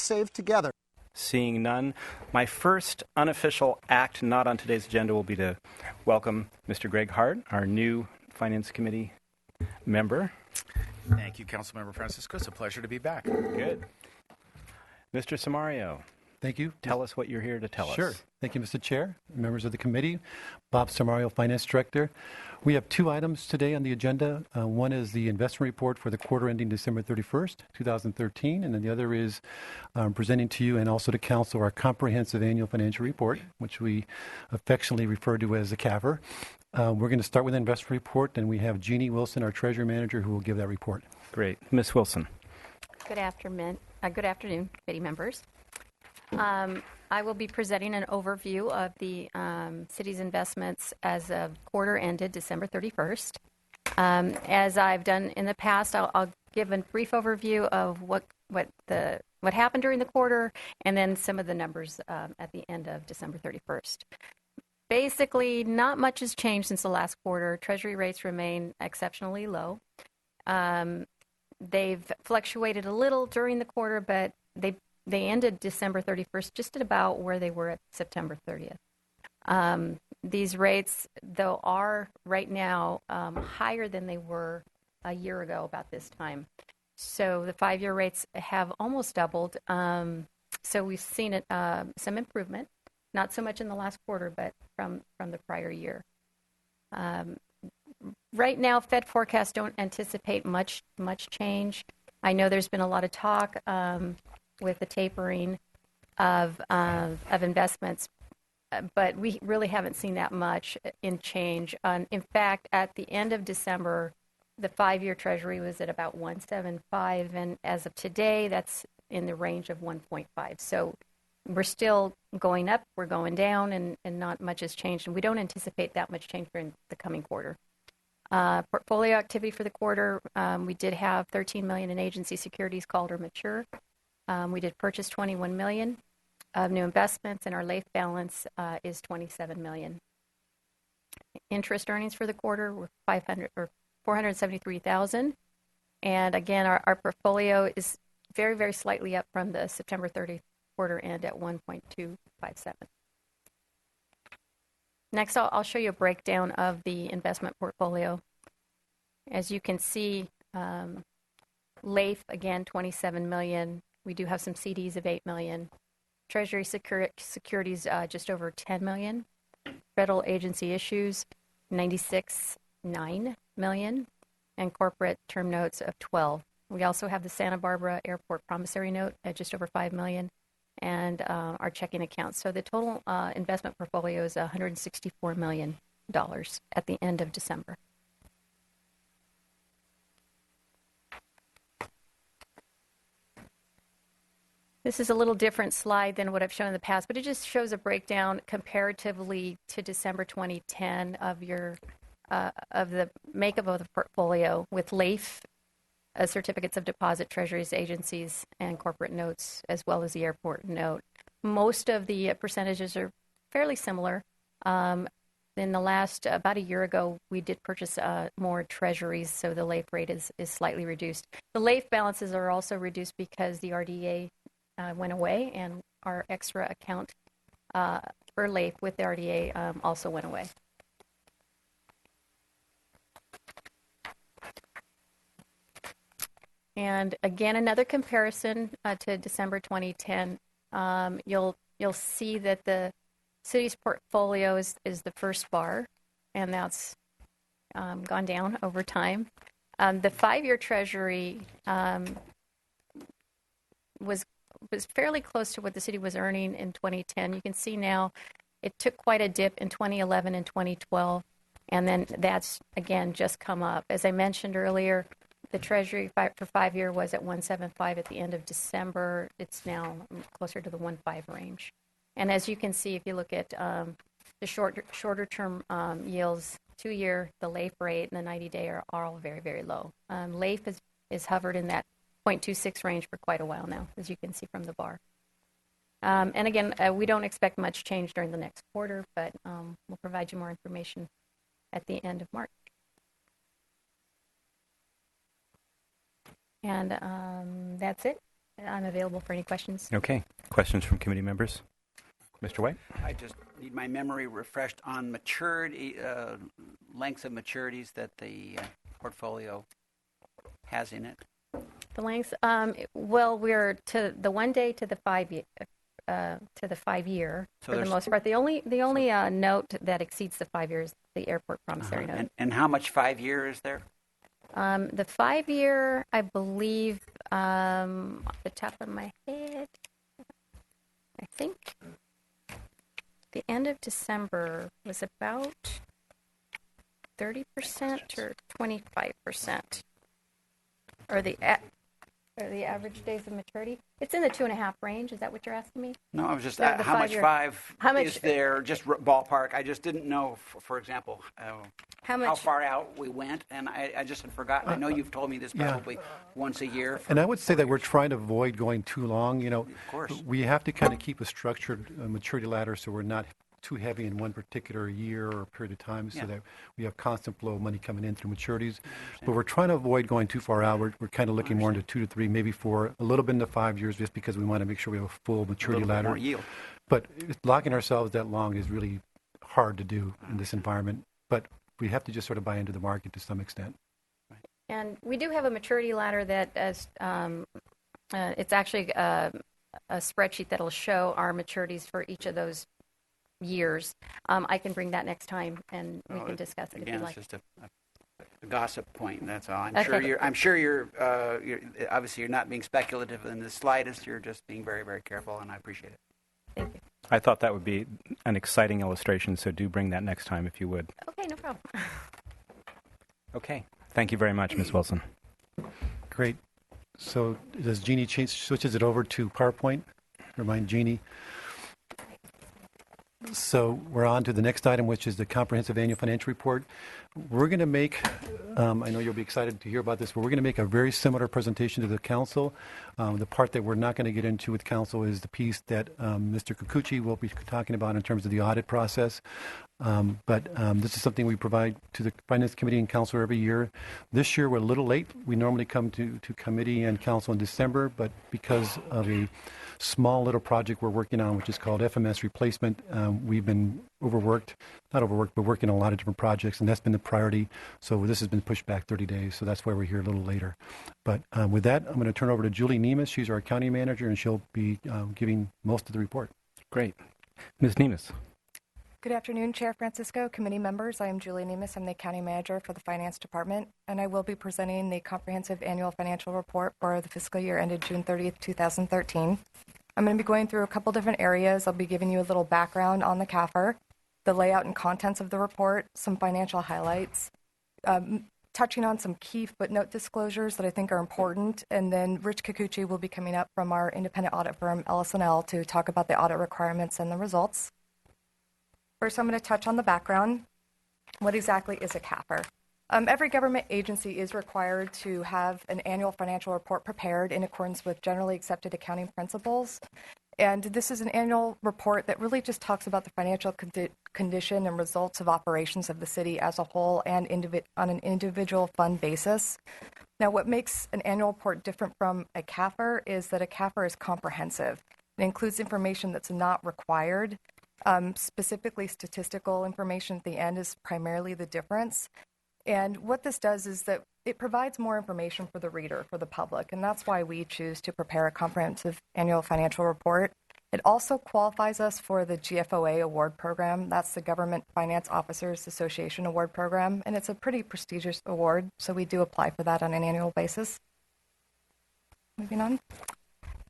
save together. Seeing none, my first unofficial act not on today's agenda will be to welcome Mr. Greg Hart, our new Finance Committee member. Thank you, Councilmember Francisco. It's a pleasure to be back. Good. Mr. Samario, Thank you. tell us what you're here to tell Sure. us. Thank you, Mr. Chair, members of the committee. Bob Samario, Finance Director. We have two items today on the agenda. One is the investment report for the quarter ending December 31st, 2013, and then the other is presenting to you and also to Council our comprehensive annual financial report, which we affectionately refer to as the CAFR. We're going to start with the investment report, and we have Jeannie Wilson, our Treasury Manager, who will give that report. Great. Ms. Wilson. Good afternoon, committee members. I will be presenting an overview of the city's investments as of quarter ended December 31st. As I've done in the past, I'll give a brief overview of what happened during the quarter, and then some of the numbers at the end of December 31st. Basically, not much has changed since the last quarter. Treasury rates remain exceptionally low. They've fluctuated a little during the quarter, but they ended December 31st just at about where they were at September 30th. These rates, though, are right now higher than they were a year ago about this time. So the 5-year rates have almost doubled. So we've seen some improvement, not so much in the last quarter, but from the prior year. Right now, Fed forecasts don't anticipate much change. I know there's been a lot of talk with the tapering of investments, but we really haven't seen that much in change. In fact, at the end of December, the 5-year Treasury was at about 1.75, and as of today, that's in the range of 1.5. So we're still going up, we're going down, and not much has changed, and we don't anticipate that much change during the coming quarter. Portfolio activity for the quarter, we did have $13 million in agency securities called or mature. We did purchase $21 million of new investments, and our LAIF balance is $27 million. Interest earnings for the quarter were $473,000, and again, our portfolio is very, very slightly up from the September 30th quarter end at 1.257. Next, I'll show you a breakdown of the investment portfolio. As you can see, LAIF, again, $27 million. We do have some CDs of $8 million. Treasury securities, just over $10 million. Federal agency issues, $96.9 million. And corporate term notes of $12 million. We also have the Santa Barbara Airport promissory note at just over $5 million. And our checking accounts. So the total investment portfolio is $164 million at the end of December. This is a little different slide than what I've shown in the past, but it just shows a breakdown comparatively to December 2010 of the makeup of the portfolio with LAIF, certificates of deposit, treasuries, agencies, and corporate notes, as well as the airport note. Most of the percentages are fairly similar. In the last, about a year ago, we did purchase more treasuries, so the LAIF rate is slightly reduced. The LAIF balances are also reduced because the RDA went away, and our extra account for LAIF with the RDA also went away. And again, another comparison to December 2010. You'll see that the city's portfolio is the first bar, and that's gone down over time. The 5-year Treasury was fairly close to what the city was earning in 2010. You can see now it took quite a dip in 2011 and 2012, and then that's, again, just come up. As I mentioned earlier, the Treasury for 5-year was at 1.75 at the end of December. It's now closer to the 1.5 range. And as you can see, if you look at the shorter term yields, 2-year, the LAIF rate, and the 90-day are all very, very low. LAIF is hovered in that 0.26 range for quite a while now, as you can see from the bar. And again, we don't expect much change during the next quarter, but we'll provide you more information at the end of March. And that's it. I'm available for any questions. Okay. Questions from committee members? Mr. White? I just need my memory refreshed on maturity, lengths of maturities that the portfolio has in it. The lengths, well, we're to the 1 day to the 5 year, to the 5 year So for the there's- most part. The only note that exceeds the 5 years is the airport promissory note. And how much 5 year is there? The 5 year, I believe, off the top of my head, I think the end of December was about 30% or 25%, or the average days of maturity. It's in the 2.5 range. Is that what you're asking me? No, I was just, The how much 5 year. 5 How much- is there, just ballpark? I just didn't know, for example, How how much? far out we went, and I just had forgotten. I know you've told me this Yeah. probably once a year. And I would say that we're trying to avoid going too long. Of course. We have to kind of keep a structured maturity ladder so we're not too heavy in one particular year or period of time so Yeah. that we have constant flow of money coming in through maturities. But we're trying to avoid going too far out. We're kind of looking more into 2 to 3, maybe 4, a little bit into 5 years just because we want to make sure we have a full A maturity little bit ladder. more yield. But locking ourselves that long is really hard to do in this environment. But we have to just sort of buy into the market to some extent. And we do have a maturity ladder that is, it's actually a spreadsheet that'll show our maturities for each of those years. I can bring that next time, and we can discuss it if Again, you'd it's like. just a gossip point. That's all. Okay. I'm sure you're obviously you're not being speculative in the slightest. You're just being very, very careful, and I appreciate it. Thank you. I thought that would be an exciting illustration, so do bring that next time if you would. Okay, no problem. Okay. Thank you very much, Ms. Wilson. Great. So does Jeannie switches it over to PowerPoint? Remind Jeannie. So we're on to the next item, which is the comprehensive annual financial report. We're going to make, I know you'll be excited to hear about this, but we're going to make a very similar presentation to the council. The part that we're not going to get into with council is the piece that Mr. Kikuchi will be talking about in terms of the audit process. But this is something we provide to the Finance Committee and Council every year. This year, we're a little late. We normally come to committee and council in December, but because of a small little project we're working on, which is called FMS replacement, we've been not overworked, but working on a lot of different projects, and that's been the priority. So this has been pushed back 30 days, so that's why we're here a little later. But with that, I'm going to turn over to Julie Nemes. She's our accounting manager, and she'll be giving most of the report. Great. Ms. Nemes. Good afternoon, Chair Francisco, committee members. I am Julie Nemes. I'm the accounting manager for the finance department, and I will be presenting the comprehensive annual financial report for the fiscal year ended June 30th, 2013. I'm going to be going through a couple different areas. I'll be giving you a little background on the CAFR, the layout and contents of the report, some financial highlights, touching on some key footnote disclosures that I think are important, and then Rich Kikuchi will be coming up from our independent audit firm, LS&L, to talk about the audit requirements and the results. First, I'm going to touch on the background. What exactly is a CAFR? Every government agency is required to have an annual financial report prepared in accordance with generally accepted accounting principles. And this is an annual report that really just talks about the financial condition and results of operations of the city as a whole and on an individual fund basis. Now, what makes an annual report different from a CAFR is that a CAFR is comprehensive. It includes information that's not required. Specifically, statistical information at the end is primarily the difference. And what this does is that it provides more information for the reader, for the public, and that's why we choose to prepare a comprehensive annual financial report. It also qualifies us for the GFOA award program. That's the Government Finance Officers Association award program, and it's a pretty prestigious award, so we do apply for that on an annual basis. Moving on.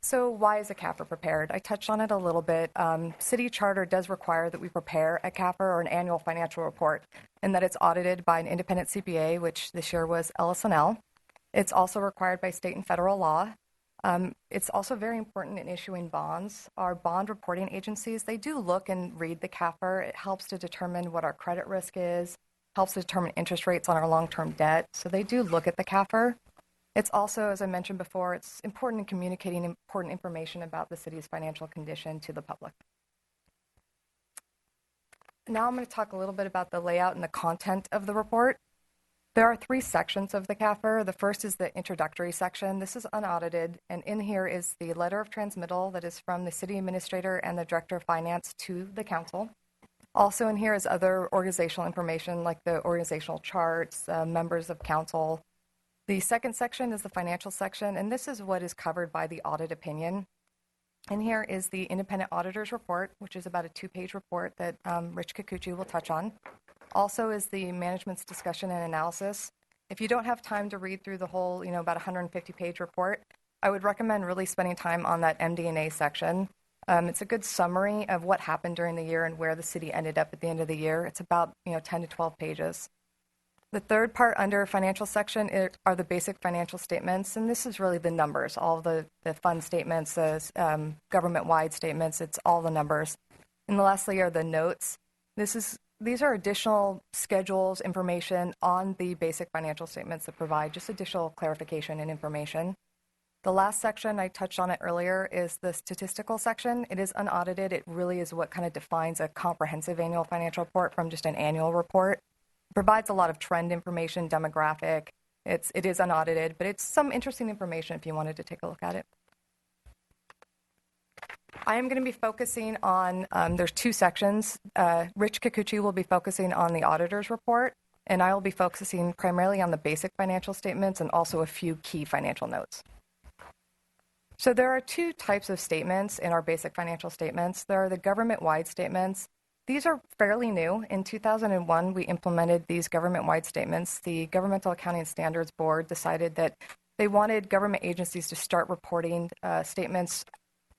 So why is a CAFR prepared? I touched on it a little bit. City charter does require that we prepare a CAFR or an annual financial report, and that it's audited by an independent CPA, which this year was LS&L. It's also required by state and federal law. It's also very important in issuing bonds. Our bond reporting agencies, they do look and read the CAFR. It helps to determine what our credit risk is, helps to determine interest rates on our long-term debt. So they do look at the CAFR. It's also, as I mentioned before, it's important in communicating important information about the city's financial condition to the public. Now I'm going to talk a little bit about the layout and the content of the report. There are 3 sections of the CAFR. The first is the introductory section. This is unaudited, and in here is the letter of transmittal that is from the city administrator and the director of finance to the council. Also in here is other organizational information like the organizational charts, members of council. The second section is the financial section, and this is what is covered by the audit opinion. In here is the independent auditor's report, which is about a 2-page report that Rich Kikuchi will touch on. Also is the management's discussion and analysis. If you don't have time to read through the whole, about 150-page report, I would recommend really spending time on that MD&A section. It's a good summary of what happened during the year and where the city ended up at the end of the year. It's about 10 to 12 pages. The third part under financial section are the basic financial statements, and this is really the numbers, all the fund statements, the government-wide statements, it's all the numbers. And lastly are the notes. These are additional schedules, information on the basic financial statements that provide just additional clarification and information. The last section, I touched on it earlier, is the statistical section. It is unaudited. It really is what kind of defines a comprehensive annual financial report from just an annual report. It provides a lot of trend information, demographic. It is unaudited, but it's some interesting information if you wanted to take a look at it. I am going to be focusing on, there's 2 sections. Rich Kikuchi will be focusing on the auditor's report, and I will be focusing primarily on the basic financial statements and also a few key financial notes. So there are 2 types of statements in our basic financial statements. There are the government-wide statements. These are fairly new. In 2001, we implemented these government-wide statements. The Governmental Accounting Standards Board decided that they wanted government agencies to start reporting statements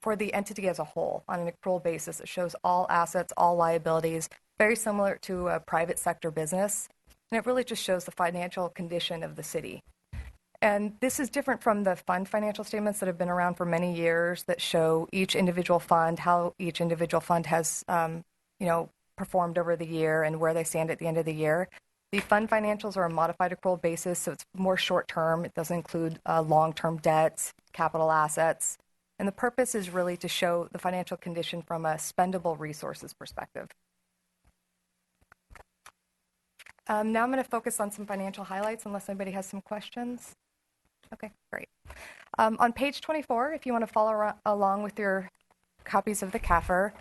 for the entity as a whole on an accrual basis. It shows all assets, all liabilities, very similar to a private sector business. And it really just shows the financial condition of the city. And this is different from the fund financial statements that have been around for many years that show each individual fund, how each individual fund has, performed over the year and where they stand at the end of the year. The fund financials are a modified accrual basis, so it's more short-term. It doesn't include long-term debts, capital assets. And the purpose is really to show the financial condition from a spendable resources perspective. Now I'm going to focus on some financial highlights unless anybody has some questions. Okay, great. On page 24, if you want to follow along with your copies of the CAFR,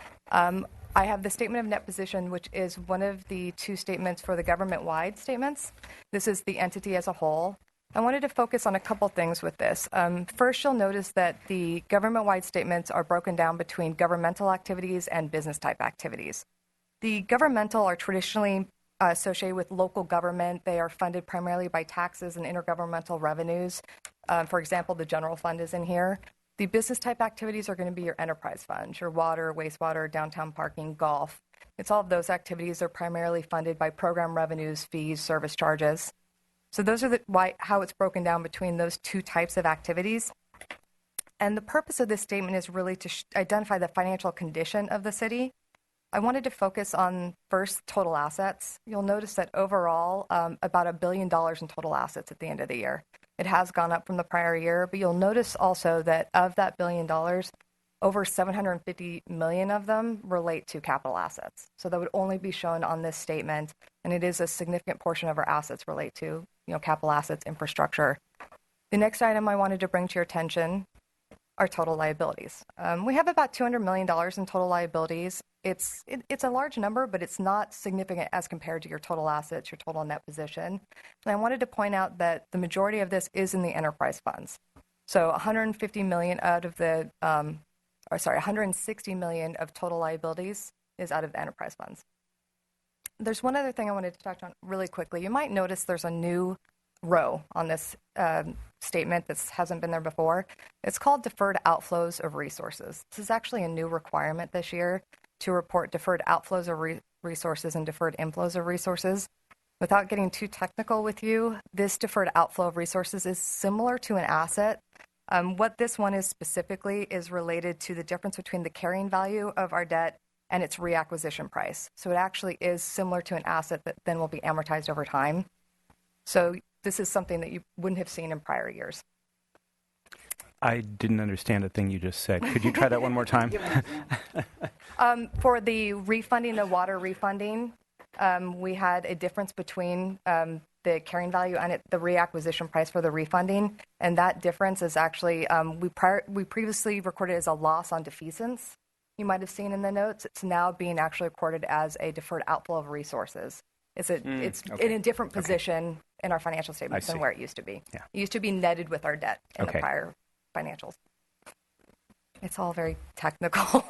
I have the statement of net position, which is one of the 2 statements for the government-wide statements. This is the entity as a whole. I wanted to focus on a couple things with this. First, you'll notice that the government-wide statements are broken down between governmental activities and business-type activities. The governmental are traditionally associated with local government. They are funded primarily by taxes and intergovernmental revenues. For example, the general fund is in here. The business-type activities are going to be your enterprise funds, your water, wastewater, downtown parking, golf. It's all of those activities are primarily funded by program revenues, fees, service charges. So those are how it's broken down between those 2 types of activities. And the purpose of this statement is really to identify the financial condition of the city. I wanted to focus on first total assets. You'll notice that overall, about $1 billion in total assets at the end of the year. It has gone up from the prior year, but you'll notice also that of that $1 billion, over $750 million of them relate to capital assets. So that would only be shown on this statement, and it is a significant portion of our assets relate to, capital assets, infrastructure. The next item I wanted to bring to your attention are total liabilities. We have about $200 million in total liabilities. It's a large number, but it's not significant as compared to your total assets, your total net position. And I wanted to point out that the majority of this is in the enterprise funds. So $150 million out of the, $160 million of total liabilities is out of the enterprise funds. There's one other thing I wanted to touch on really quickly. You might notice there's a new row on this statement that hasn't been there before. It's called deferred outflows of resources. This is actually a new requirement this year to report deferred outflows of resources and deferred inflows of resources. Without getting too technical with you, this deferred outflow of resources is similar to an asset. What this one is specifically is related to the difference between the carrying value of our debt and its reacquisition price. So it actually is similar to an asset that then will be amortized over time. So this is something that you wouldn't have seen in prior years. I didn't understand a thing you just said. Could you try that one more time? For the refunding, the water refunding, we had a difference between the the carrying value and the reacquisition price for the refunding. And that difference is actually, we previously recorded as a loss on defeasance. You might have seen in the notes. It's now being actually recorded as a deferred outflow of resources. It's in a different position in our financial statements than where it used to be. Yeah. It used to be netted with our debt in the prior financials. It's all very technical.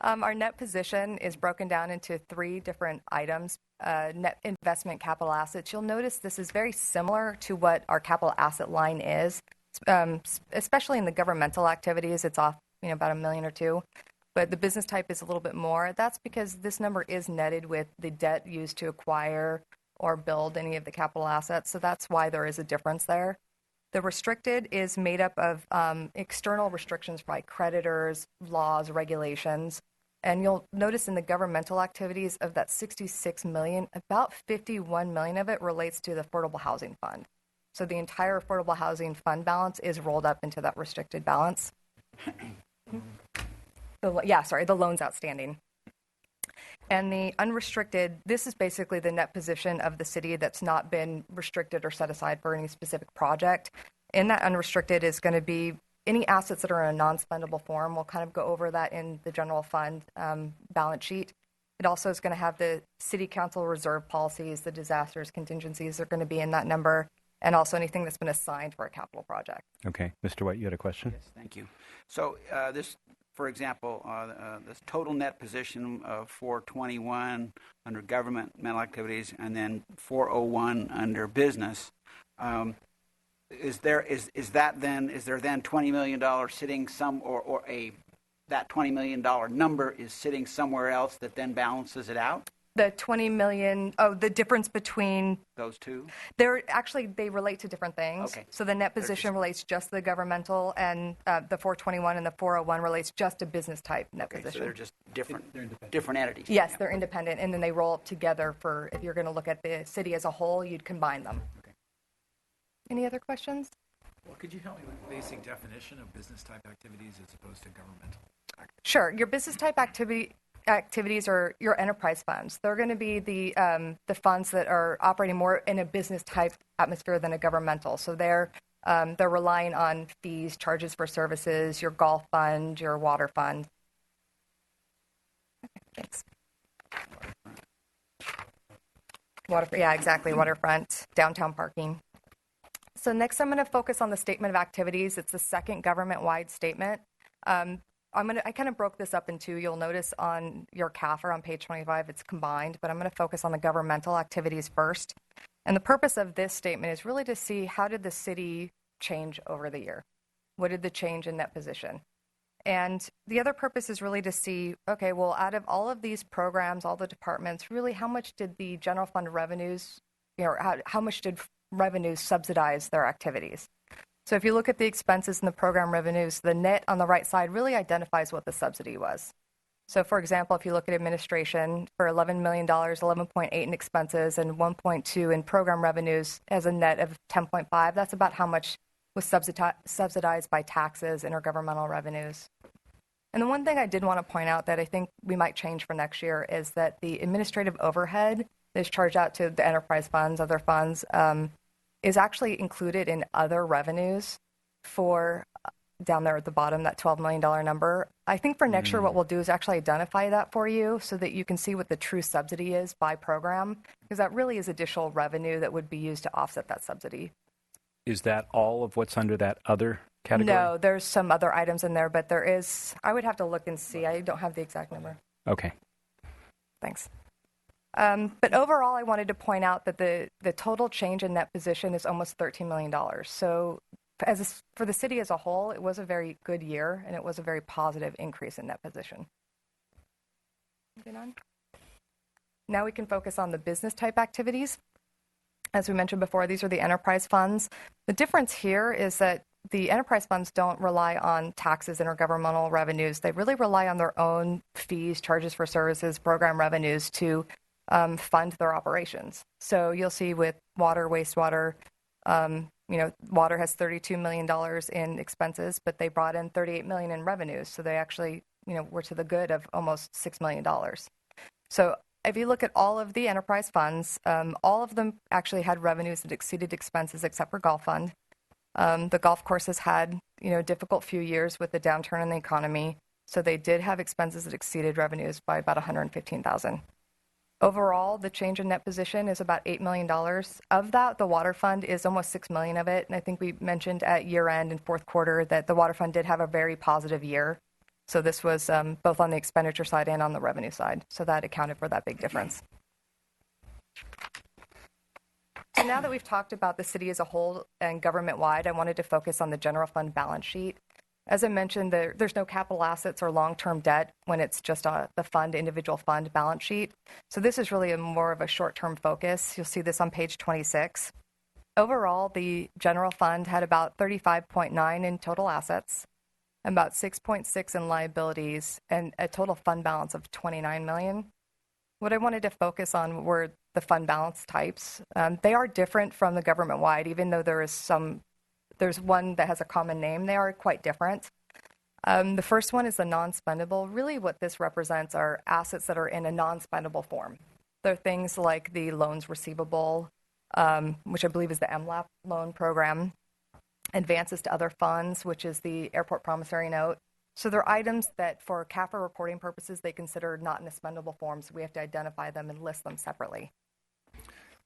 Our net position is broken down into 3 different items. Net investment capital assets. You'll notice this is very similar to what our capital asset line is, especially in the governmental activities. It's off, about $1 million or $2 million. But the business type is a little bit more. That's because this number is netted with the debt used to acquire or build any of the capital assets. So that's why there is a difference there. The restricted is made up of external restrictions by creditors, laws, regulations. And you'll notice in the governmental activities of that $66 million, about $51 million of it relates to the Affordable Housing Fund. So the entire Affordable Housing Fund balance is rolled up into that restricted balance. The loans outstanding. And the unrestricted, this is basically the net position of the city that's not been restricted or set aside for any specific project. In that unrestricted is going to be any assets that are in a non-spendable form. We'll kind of go over that in the general fund balance sheet. It also is going to have the city council reserve policies, the disasters, contingencies are going to be in that number, and also anything that's been assigned for a capital project. Okay. Mr. White, you had a question? Yes, thank you. So this, for example, this total net position of 421 under governmental activities and then 401 under business. Is there then $20 million sitting that $20 million number is sitting somewhere else that then balances it out? The $20 million, the difference between those two? They relate to different things. Okay. So the net position relates just to the governmental, and the 421 and the 401 relates just to business type net position. So they're just different entities. Yes, they're independent, and then they roll up together for, if you're going to look at the city as a whole, you'd combine them. Okay. Any other questions? Well, could you help me with the basic definition of business type activities as opposed to governmental? Sure. Your business type activities are your enterprise funds. They're going to be the funds that are operating more in a business type atmosphere than a governmental. So they're relying on fees, charges for services, your golf fund, your water fund. Okay, thanks. Waterfront, downtown parking. So next I'm going to focus on the statement of activities. It's the second government-wide statement. I kind of broke this up in 2. You'll notice on your CAFR on page 25, it's combined, but I'm going to focus on the governmental activities first. And the purpose of this statement is really to see how did the city change over the year? What did the change in net position? And the other purpose is really to see, okay, well, out of all of these programs, all the departments, really how much did the general fund revenues, how much did revenues subsidize their activities? So if you look at the expenses and the program revenues, the net on the right side really identifies what the subsidy was. So for example, if you look at administration for $11 million, 11.8 in expenses and 1.2 in program revenues as a net of 10.5, that's about how much was subsidized by taxes, intergovernmental revenues. And the one thing I did want to point out that I think we might change for next year is that the administrative overhead that is charged out to the enterprise funds, other funds, is actually included in other revenues for down there at the bottom, that $12 million number. I think for next year, what we'll do is actually identify that for you so that you can see what the true subsidy is by program, because that really is additional revenue that would be used to offset that subsidy. Is that all of what's under that other category? No, there's some other items in there, but there is, I would have to look and see. I don't have the exact number. Okay. Thanks. But overall, I wanted to point out that the total change in net position is almost $13 million. So for the city as a whole, it was a very good year, and it was a very positive increase in net position. Moving on. Now we can focus on the business type activities. As we mentioned before, these are the enterprise funds. The difference here is that the enterprise funds don't rely on taxes, intergovernmental revenues. They really rely on their own fees, charges for services, program revenues to fund their operations. So you'll see with water, wastewater, water has $32 million in expenses, but they brought in $38 million in revenues. So they actually, were to the good of almost $6 million. So if you look at all of the enterprise funds, all of them actually had revenues that exceeded expenses except for Golf Fund. The golf courses had, a difficult few years with the downturn in the economy, so they did have expenses that exceeded revenues by about $115,000. Overall, the change in net position is about $8 million. Of that, the water fund is almost $6 million of it, and I think we mentioned at year-end and fourth quarter that the water fund did have a very positive year. So this was both on the expenditure side and on the revenue side, so that accounted for that big difference. So now that we've talked about the city as a whole and government-wide, I wanted to focus on the general fund balance sheet. As I mentioned, there's no capital assets or long-term debt when it's just the individual fund balance sheet. So this is really more of a short-term focus. You'll see this on page 26. Overall, the general fund had about 35.9 in total assets, about 6.6 in liabilities, and a total fund balance of 29 million. What I wanted to focus on were the fund balance types. They are different from the government-wide, even though there's one that has a common name. They are quite different. The first one is the non-spendable. Really what this represents are assets that are in a non-spendable form. They're things like the loans receivable, which I believe is the MLAP loan program, advances to other funds, which is the airport promissory note. So they're items that for CAFR reporting purposes, they consider not in a spendable form, so we have to identify them and list them separately.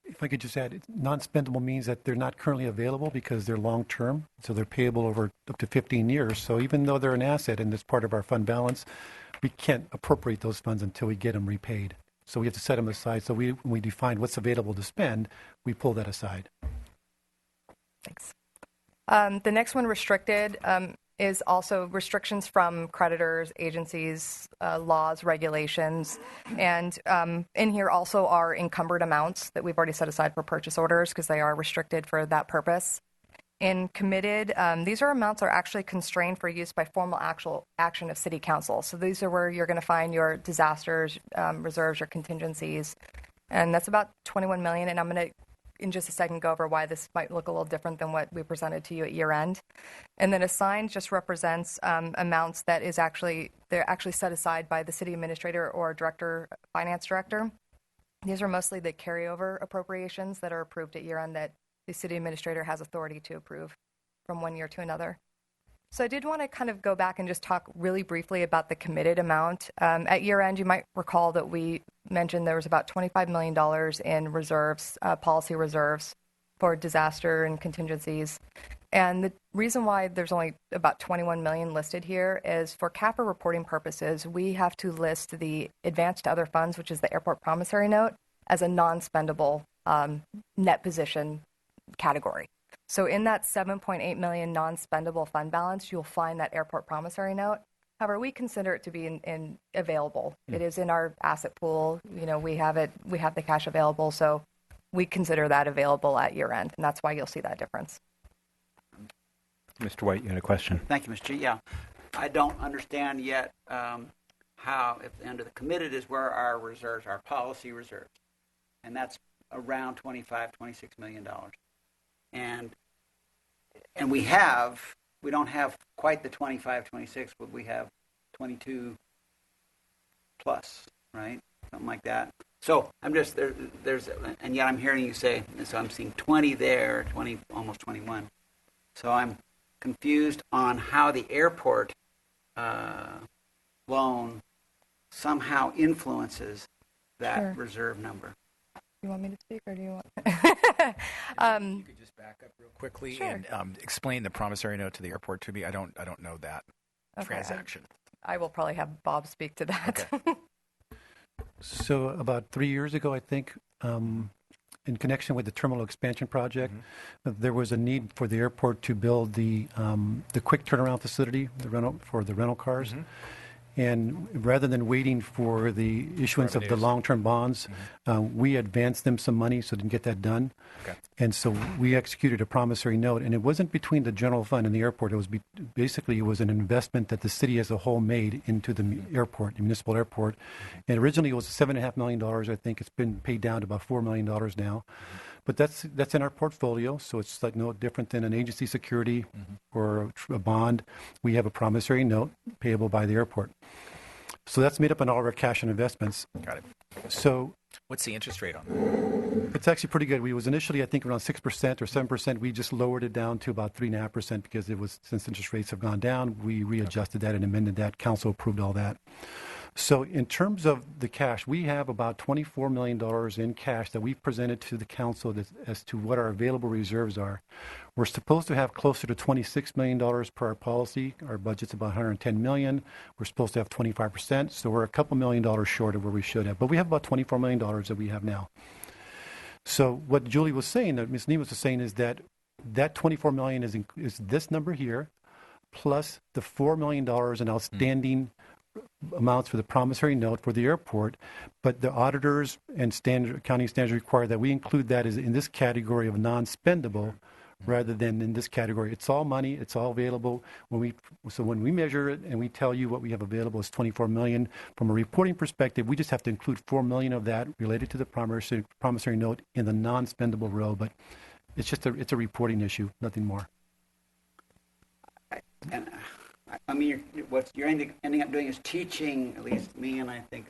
If I could just add, non-spendable means that they're not currently available because they're long-term, so they're payable over up to 15 years. So even though they're an asset and it's part of our fund balance, we can't appropriate those funds until we get them repaid. So we have to set them aside. So when we define what's available to spend, we pull that aside. Thanks. The next one, restricted, is also restrictions from creditors, agencies, laws, regulations. And in here also are encumbered amounts that we've already set aside for purchase orders because they are restricted for that purpose. In committed, these are amounts that are actually constrained for use by formal actual action of city council. So these are where you're going to find your disasters, reserves, your contingencies. And that's about 21 million. And I'm going to in just a second go over why this might look a little different than what we presented to you at year end. And then assigned just represents amounts that they're actually set aside by the city administrator or finance director. These are mostly the carryover appropriations that are approved at year end that the city administrator has authority to approve from one year to another. So I did want to kind of go back and just talk really briefly about the committed amount. At year end, you might recall that we mentioned there was about $25 million in reserves, policy reserves for disaster and contingencies. And the reason why there's only about 21 million listed here is for CAFR reporting purposes, we have to list the advance to other funds, which is the airport promissory note, as a non-spendable net position category. So in that 7.8 million non-spendable fund balance, you'll find that airport promissory note. However, we consider it to be in available. It is in our asset pool. We have the cash available, so we consider that available at year end, and that's why you'll see that difference. Mr. White, you had a question. Thank you, Mr. G. Yeah, I don't understand yet how, if under the committed is where our reserves, our policy reserves, and that's around $25, $26 million. And we don't have quite the 25, 26, but we have 22 plus, right? Something like that. So I'm just, and yet I'm hearing you say, so I'm seeing 20 there, 20, almost 21. So I'm confused on how the airport loan somehow influences that reserve number. You want me to speak, or do you want? You could just back up real quickly Sure. and explain the promissory note to the airport to me. I don't know that transaction. I will probably have Bob speak to that. Okay. So about 3 years ago, I think, in connection with the terminal expansion project, there was a need for the airport to build the quick turnaround facility, for the rental cars. And rather than waiting for the issuance of the long-term bonds, we advanced them some money so they can get that done. Okay. And so we executed a promissory note, and it wasn't between the general fund and the airport. It was basically it was an investment that the city as a whole made into the airport, the municipal airport. And originally it was $7.5 million. I think it's been paid down to about $4 million now. But that's in our portfolio, so it's like no different than an agency security or a bond. We have a promissory note payable by the airport. So that's made up on all of our cash and investments. Got it. So What's the interest rate on that? it's actually pretty good. We was initially, I think, around 6% or 7%. We just lowered it down to about 3.5% because it was, since interest rates have gone down, we readjusted that and amended that. Council approved all that. So in terms of the cash, we have about $24 million in cash that we've presented to the council as to what our available reserves are. We're supposed to have closer to $26 million per our policy. Our budget's about $110 million. We're supposed to have 25%, so we're a couple $1 million short of where we should have. But we have about $24 million that we have now. So what Julie was saying, that Ms. Nemes was saying, is that $24 million is this number here, plus the $4 million in outstanding amounts for the promissory note for the airport, but the auditors and accounting standards require that we include that as in this category of non-spendable rather than in this category. It's all money. It's all available. So when we measure it and we tell you what we have available is $24 million, from a reporting perspective, we just have to include $4 million of that related to the promissory note in the non-spendable row, but it's a reporting issue, nothing more. And I mean, what you're ending up doing is teaching, at least me and I think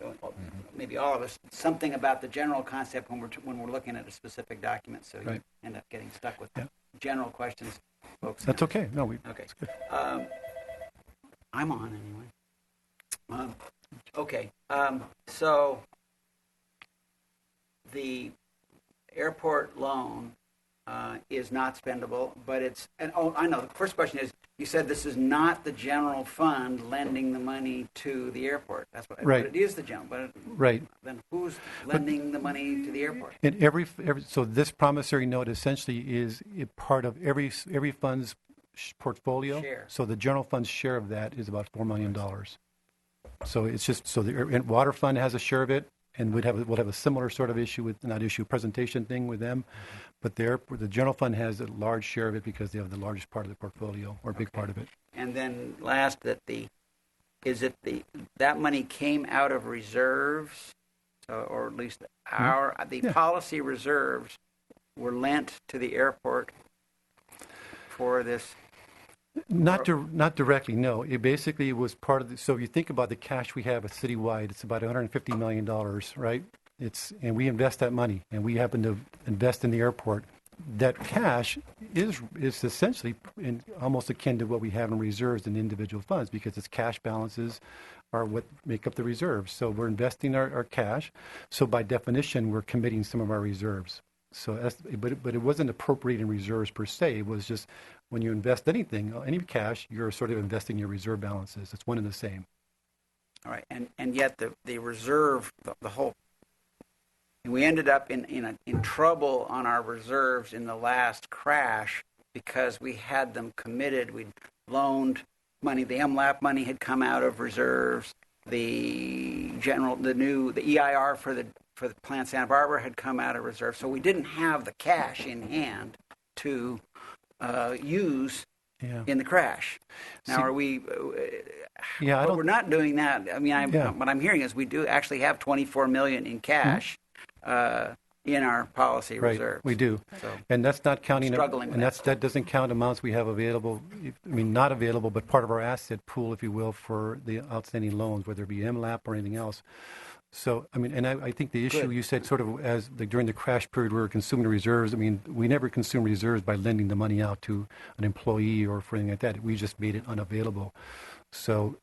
maybe all of us, something about the general concept when we're looking at a specific document. So Right. you end up getting stuck with general questions, folks. That's okay. No, Okay. that's good. I'm on anyway. Okay. So the airport loan is not spendable, but I know. The first question is, you said this is not the general fund lending the money to the airport. That's what, Right. But it is the general. But Right. then who's lending the money to the airport? And so this promissory note essentially is a part of every fund's portfolio. Share. So the general fund's share of that is about $4 million. So it's just, so the water fund has a share of it, and we'll have a similar sort of presentation thing with them. But the general fund has a large share of it because they have the largest part of the portfolio, or a big part of it. And then last, that money came out of reserves, or at least the policy reserves were lent to the airport for this. Not directly, no. It basically was part of so if you think about the cash we have at citywide, it's about $150 million, right? And we invest that money, and we happen to invest in the airport. That cash is essentially almost akin to what we have in reserves in individual funds, because its cash balances are what make up the reserves. So we're investing our cash. So by definition, we're committing some of our reserves. So, but it wasn't appropriating reserves per se. It was just when you invest anything, any cash, you're sort of investing your reserve balances. It's one and the same. All right, and yet the reserve, the whole. We ended up in trouble on our reserves in the last crash because we had them committed. We'd loaned money. The MLAP money had come out of reserves. The EIR for the Plant Santa Barbara had come out of reserve. So we didn't have the cash in hand to use in the crash. Now, are we? But we're not doing that. I mean, what I'm hearing is we do actually have $24 million in cash. In our policy reserves. Right, we do. So and that's not counting, that doesn't count amounts we have available, not available, but part of our asset pool, if you will, for the outstanding loans, whether it be MLAP or anything else. So, and I think the issue you said sort of as during the crash period we were consuming reserves. we never consume reserves by lending the money out to an employee or for anything like that. We just made it unavailable. So,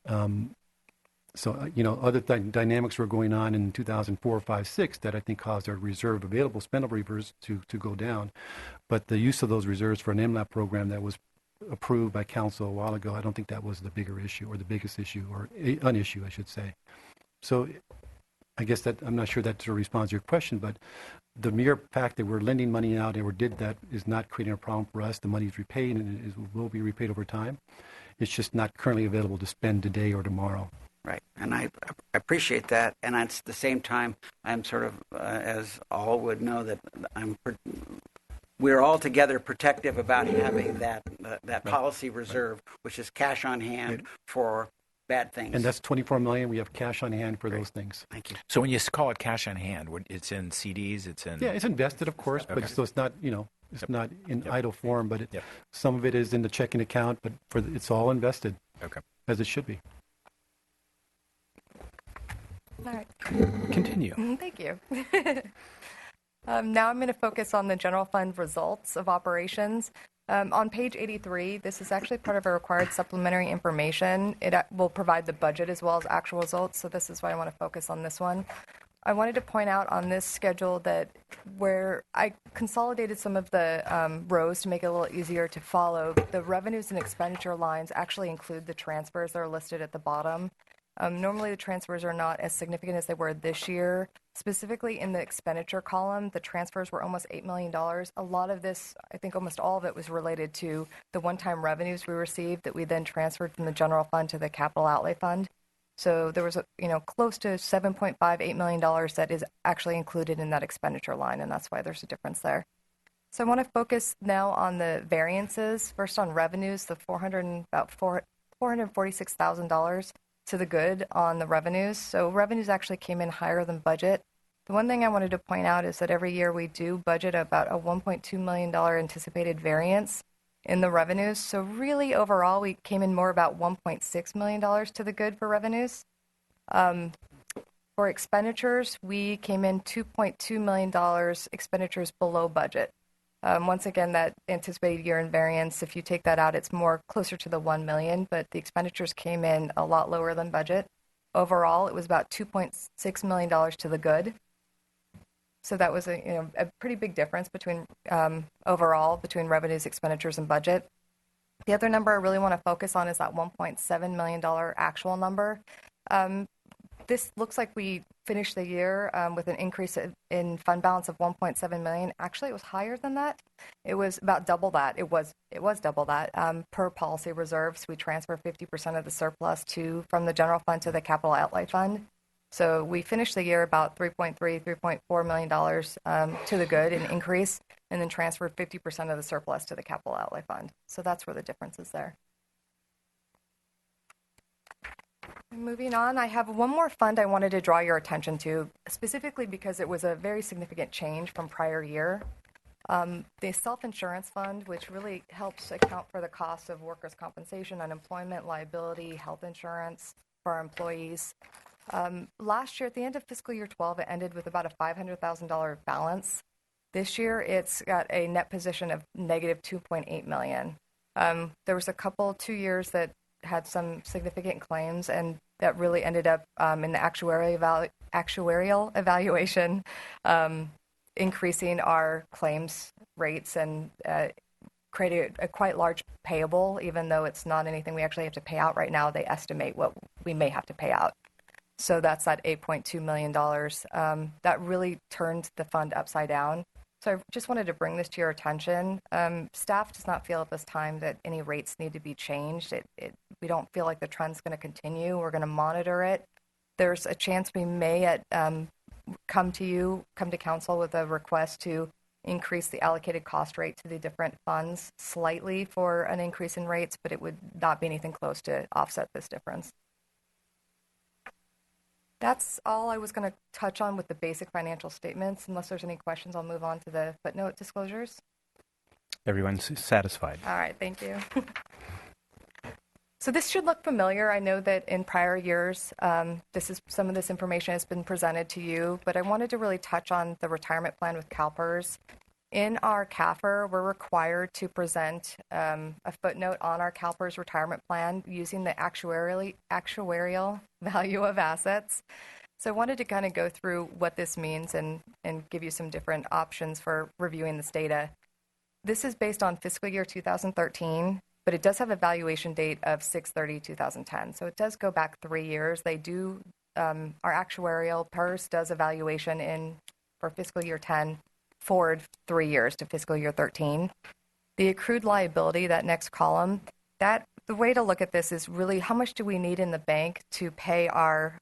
other dynamics were going on in 2004, 5, 6 that I think caused our available spendable reserves to go down. But the use of those reserves for an MLAP program that was approved by council a while ago, I don't think that was the bigger issue or the biggest issue, or an issue, I should say. So I guess that I'm not sure that sort of responds to your question, but the mere fact that we're lending money out and we did that is not creating a problem for us. The money is repaid and it will be repaid over time. It's just not currently available to spend today or tomorrow. Right, and I appreciate that, and at the same time, I'm sort of, as all would know, that we're all together protective about having that policy reserve, which is cash on hand for bad things. And that's $24 million. We have cash on hand for those things. Thank you. So when you call it cash on hand, it's in CDs, it's in... Yeah, it's invested, of course, but so it's not, it's not in idle form, but some of it is in the checking account, but it's all invested. Okay. As it should be. All right. Continue. Thank you. Now I'm going to focus on the general fund results of operations. On page 83, this is actually part of a required supplementary information. It will provide the budget as well as actual results, so this is why I want to focus on this one. I wanted to point out on this schedule that where I consolidated some of the rows to make it a little easier to follow, the revenues and expenditure lines actually include the transfers that are listed at the bottom. Normally, the transfers are not as significant as they were this year. Specifically in the expenditure column, the transfers were almost $8 million. A lot of this, I think almost all of it, was related to the one-time revenues we received that we then transferred from the general fund to the capital outlay fund. So there was, close to $7.58 million that is actually included in that expenditure line, and that's why there's a difference there. So I want to focus now on the variances. First on revenues, the $446,000 to the good on the revenues. So revenues actually came in higher than budget. The one thing I wanted to point out is that every year we do budget about a $1.2 million anticipated variance in the revenues. So really overall, we came in more about $1.6 million to the good for revenues. For expenditures, we came in $2.2 million expenditures below budget. Once again, that anticipated year-end variance, if you take that out, it's more closer to the $1 million, but the expenditures came in a lot lower than budget. Overall, it was about $2.6 million to the good. So that was a pretty big difference between overall between revenues, expenditures, and budget. The other number I really want to focus on is that $1.7 million actual number. This looks like we finished the year with an increase in fund balance of $1.7 million. Actually, it was higher than that. It was about double that. It was double that. Per policy reserves, we transfer 50% of the surplus from the general fund to the capital outlay fund. So we finished the year about $3.4 million to the good, an increase, and then transferred 50% of the surplus to the capital outlay fund. So that's where the difference is there. Moving on, I have one more fund I wanted to draw your attention to, specifically because it was a very significant change from prior year. The self-insurance fund, which really helps account for the cost of workers' compensation, unemployment, liability, health insurance for our employees. Last year, at the end of fiscal year 12, it ended with about a $500,000 balance. This year, it's got a net position of negative $2.8 million. There was 2 years that had some significant claims, and that really ended up in the actuarial evaluation, increasing our claims rates and created a quite large payable, even though it's not anything we actually have to pay out right now. They estimate what we may have to pay out. So that's that $8.2 million. That really turned the fund upside down. So I just wanted to bring this to your attention. Staff does not feel at this time that any rates need to be changed. We don't feel like the trend's going to continue. We're going to monitor it. There's a chance we may come to council with a request to increase the allocated cost rate to the different funds slightly for an increase in rates, but it would not be anything close to offset this difference. That's all I was going to touch on with the basic financial statements. Unless there's any questions, I'll move on to the footnote disclosures. Everyone's satisfied. All right, thank you. So this should look familiar. I know that in prior years, some of this information has been presented to you, but I wanted to really touch on the retirement plan with CalPERS. In our CAFR, we're required to present a footnote on our CalPERS retirement plan using the actuarial value of assets. So I wanted to kind of go through what this means and give you some different options for reviewing this data. This is based on fiscal year 2013, but it does have a valuation date of 6/30/2010. So it does go back 3 years. They do, our actuarial PERS does a valuation for fiscal year 10 forward 3 years to fiscal year 13. The accrued liability, that next column, the way to look at this is really how much do we need in the bank to pay how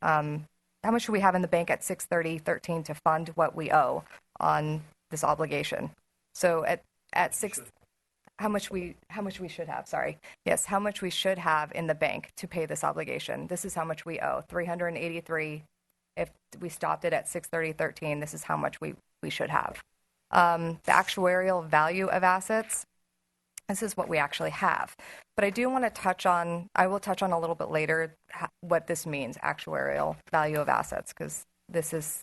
much do we have in the bank at 6/30/13 to fund what we owe on this obligation? So at 6, how much we should have, sorry. Yes, how much we should have in the bank to pay this obligation. This is how much we owe, $383. If we stopped it at 6/30/13, this is how much we should have. The actuarial value of assets, This is what we actually have. But I do want to I will touch on a little bit later what this means, actuarial value of assets, because this is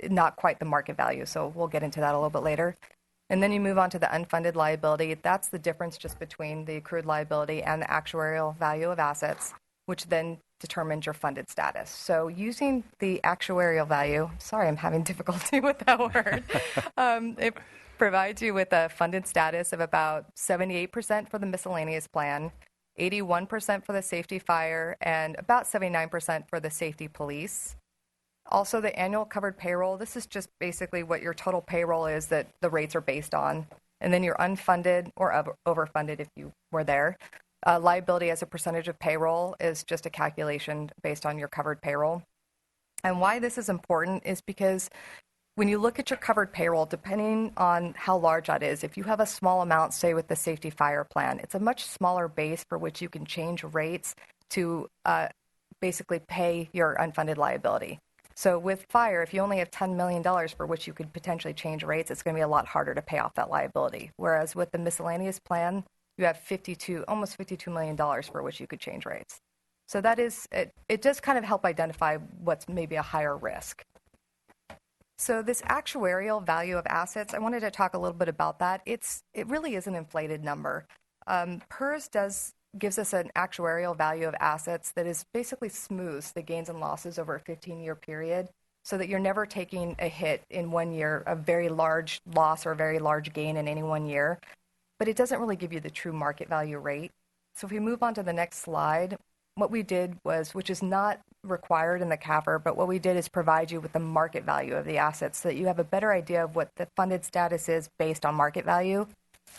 not quite the market value. So we'll get into that a little bit later. And then you move on to the unfunded liability. That's the difference just between the accrued liability and the actuarial value of assets, which then determines your funded status. So using the actuarial value, sorry, I'm having difficulty with that word. It provides you with a funded status of about 78% for the miscellaneous plan, 81% for the safety fire, and about 79% for the safety police. Also, the annual covered payroll, this is just basically what your total payroll is that the rates are based on. And then your unfunded or overfunded, if you were there. Liability as a percentage of payroll is just a calculation based on your covered payroll. And why this is important is because when you look at your covered payroll, depending on how large that is, if you have a small amount, say with the safety fire plan, it's a much smaller base for which you can change rates to basically pay your unfunded liability. So with fire, if you only have $10 million for which you could potentially change rates, it's going to be a lot harder to pay off that liability. Whereas with the miscellaneous plan, you have almost $52 million for which you could change rates. So that is, it does kind of help identify what's maybe a higher risk. So this actuarial value of assets, I wanted to talk a little bit about that. It really is an inflated number. PERS gives us an actuarial value of assets that is basically smooths the gains and losses over a 15-year period so that you're never taking a hit in 1 year, a very large loss or a very large gain in any 1 year. But it doesn't really give you the true market value rate. So if we move on to the next slide, what we did was, which is not required in the CAFR, but what we did is provide you with the market value of the assets so that you have a better idea of what the funded status is based on market value.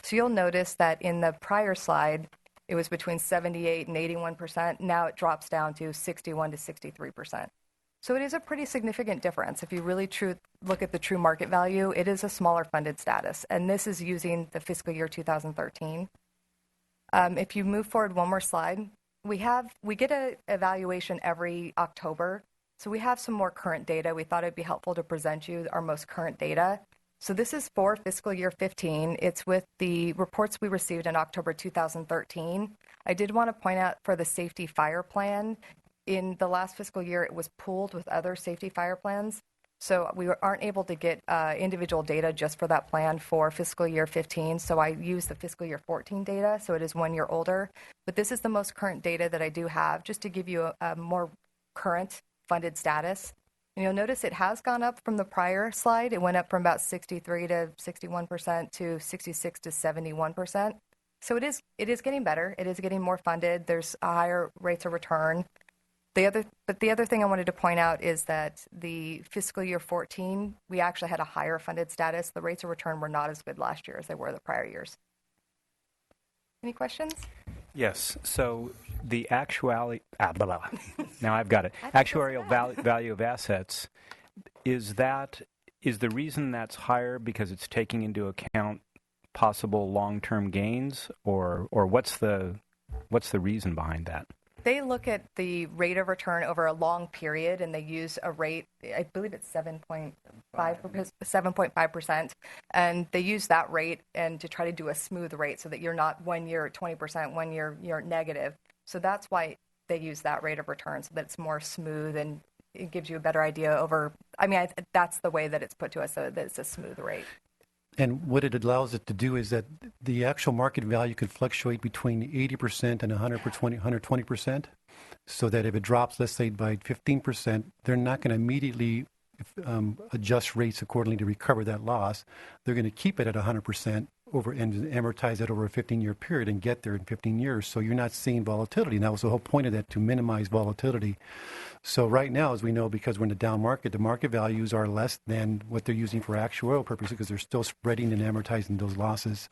So you'll notice that in the prior slide, it was between 78 and 81%. Now it drops down to 61 to 63%. So it is a pretty significant difference. If you really look at the true market value, it is a smaller funded status. And this is using the fiscal year 2013. If you move forward one more slide, we get an evaluation every October. So we have some more current data. We thought it'd be helpful to present you our most current data. So this is for fiscal year 15. It's with the reports we received in October 2013. I did want to point out for the safety fire plan, in the last fiscal year, it was pooled with other safety fire plans. So we aren't able to get individual data just for that plan for fiscal year 15. So I use the fiscal year 14 data, so it is 1 year older. But this is the most current data that I do have, just to give you a more current funded status. And you'll notice it has gone up from the prior slide. It went up from about 63 to 61% to 66 to 71%. So it is getting better. It is getting more funded. There's higher rates of return. But the other thing I wanted to point out is that the fiscal year 14, we actually had a higher funded status. The rates of return were not as good last year as they were the prior years. Any questions? Yes. So the now I've got it. Actuarial value of assets, is the reason that's higher because it's taking into account possible long-term gains, or what's the reason behind that? They look at the rate of return over a long period, and they use a rate, I believe it's 7.5%, and they use that rate and to try to do a smooth rate so that you're not 1 year at 20%, 1 year you're negative. So that's why they use that rate of return, so that it's more smooth and it gives you a better idea over, that's the way that it's put to us, so that it's a smooth rate. And what it allows it to do is that the actual market value could fluctuate between 80% and 120%, so that if it drops, let's say, by 15%, they're not going to immediately adjust rates accordingly to recover that loss. They're going to keep it at 100% and amortize it over a 15-year period and get there in 15 years. So you're not seeing volatility. And that was the whole point of that, to minimize volatility. So right now, as we know, because we're in a down market, the market values are less than what they're using for actuarial purposes because they're still spreading and amortizing those losses.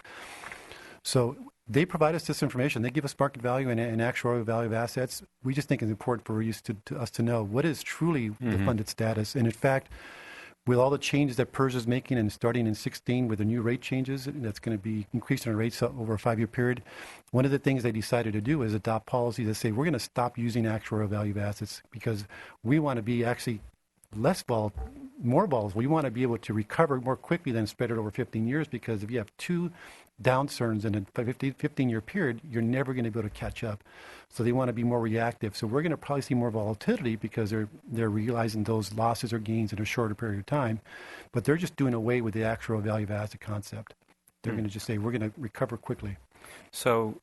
So they provide us this information. They give us market value and actuarial value of assets. We just think it's important for us to know what is truly the funded status. And in fact, with all the changes that PERS is making and starting in 16 with the new rate changes, that's going to be increasing our rates over a 5-year period. One of the things they decided to do is adopt policies that say we're going to stop using actuarial value of assets because we want to be actually more volatile. You want to be able to recover more quickly than spread it over 15 years, because if you have two downturns in a 15-year period, you're never going to be able to catch up. So they want to be more reactive. So we're going to probably see more volatility because they're realizing those losses or gains in a shorter period of time. But they're just doing away with the actual value of asset concept. They're going to just say, we're going to recover quickly. So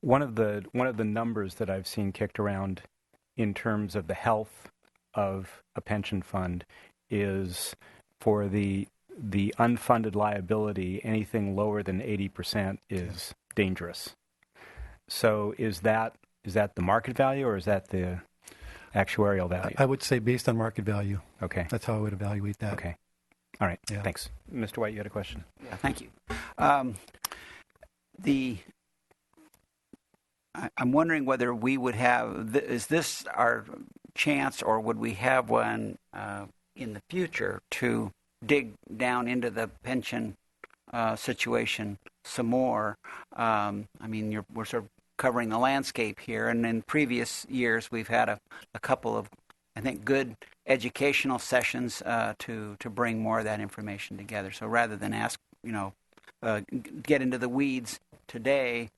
one of the numbers that I've seen kicked around in terms of the health of a pension fund is for the unfunded liability, anything lower than 80% is dangerous. So is that the market value, or is that the actuarial value? I would say based on market value. Okay. That's how I would evaluate that. Okay. All right. Yeah. Thanks. Mr. White, you had a question? Yeah, thank you. I'm wondering whether we would have, is this our chance, or would we have one in the future to dig down into the pension situation some more? I mean, we're sort of covering the landscape here, and in previous years we've had a couple of, I think, good educational sessions to bring more of that information together. So rather than get into the weeds today,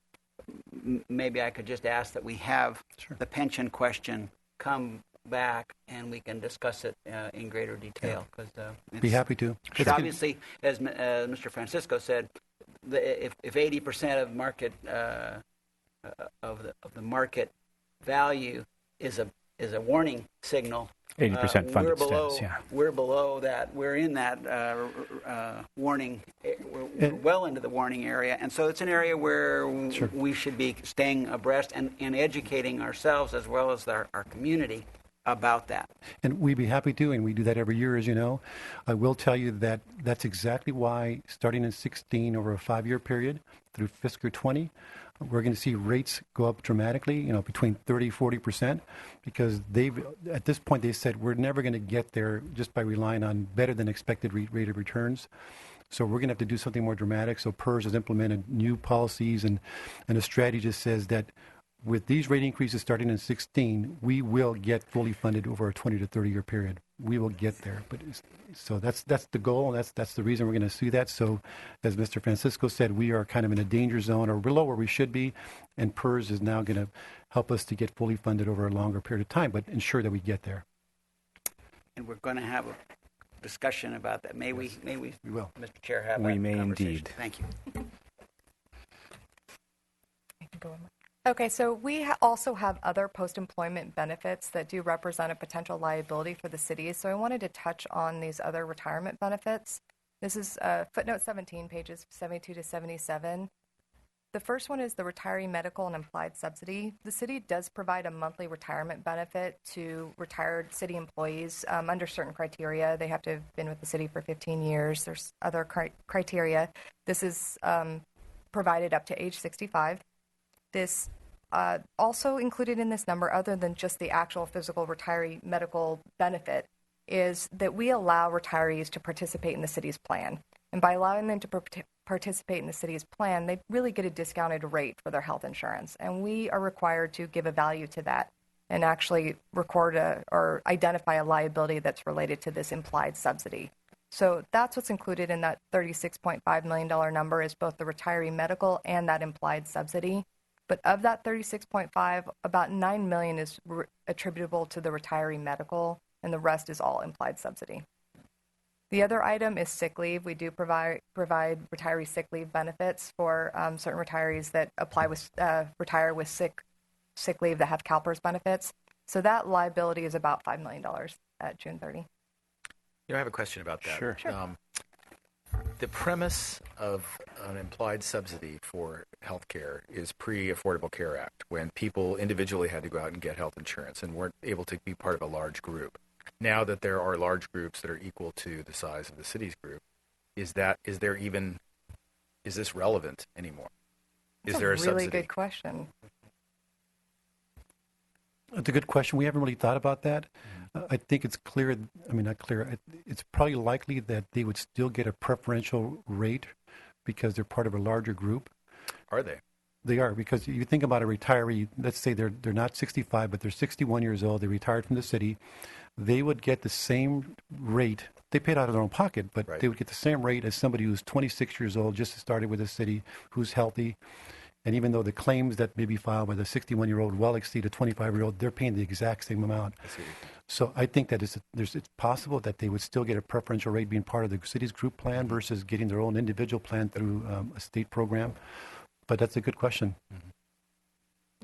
maybe I could just ask that we have the pension question come back and we can discuss it in greater detail. Be happy to. Because obviously, as Mr. Francisco said, if 80% of market of the market value is a warning signal, 80% funded we're below, status, yeah. We're below that. We're in that warning. We're well into the warning area, and so it's an area where we should be staying abreast and educating ourselves as well as our community about that. And we'd be happy to, and we do that every year, as you know. I will tell you that that's exactly why, starting in 16 over a 5-year period through fiscal 20, we're going to see rates go up dramatically, between 30-40%, because at this point they said we're never going to get there just by relying on better than expected rate of returns. So we're going to have to do something more dramatic. So PERS has implemented new policies, and a strategy just says that with these rate increases starting in 16, we will get fully funded over a 20 to 30-year period. We will get there. So that's the goal, and that's the reason we're going to see that. So as Mr. Francisco said, we are kind of in a danger zone, or below where we should be, and PERS is now going to help us to get fully funded over a longer period of time, but ensure that we get there. And we're going to have a discussion about that. May we will. Mr. Chair, have We that may conversation? indeed. Thank you. Okay, so we also have other post-employment benefits that do represent a potential liability for the city. So I wanted to touch on these other retirement benefits. This is footnote 17, pages 72 to 77. The first one is the retiree medical and implied subsidy. The city does provide a monthly retirement benefit to retired city employees under certain criteria. They have to have been with the city for 15 years. There's other criteria. This is provided up to age 65. This also included in this number, other than just the actual physical retiree medical benefit, is that we allow retirees to participate in the city's plan. And by allowing them to participate in the city's plan, they really get a discounted rate for their health insurance. And we are required to give a value to that and actually record or identify a liability that's related to this implied subsidy. So that's what's included in that $36.5 million number, is both the retiree medical and that implied subsidy. But of that 36.5, about $9 million is attributable to the retiree medical, and the rest is all implied subsidy. The other item is sick leave. We do provide retiree sick leave benefits for certain retirees that retire with sick leave that have CalPERS benefits. So that liability is about $5 million at June 30. I have a question about that. Sure. The premise of an implied subsidy for health care is pre-Affordable Care Act, when people individually had to go out and get health insurance and weren't able to be part of a large group. Now that there are large groups that are equal to the size of the city's group, is this relevant anymore? Is there a subsidy? Really good question. It's a good question. We haven't really thought about that. I think it's clear, not clear, it's probably likely that they would still get a preferential rate because they're part of a larger group. Are they? They are, because you think about a retiree, let's say they're not 65, but they're 61 years old, they retired from the city, they would get the same rate. They paid out of their own pocket, but Right. they would get the same rate as somebody who's 26 years old, just started with the city, who's healthy. And even though the claims that may be filed by the 61-year-old well exceed a 25-year-old, they're paying the exact same amount. I see. So I think that it's possible that they would still get a preferential rate being part of the city's group plan versus getting their own individual plan through a state program. But that's a good question.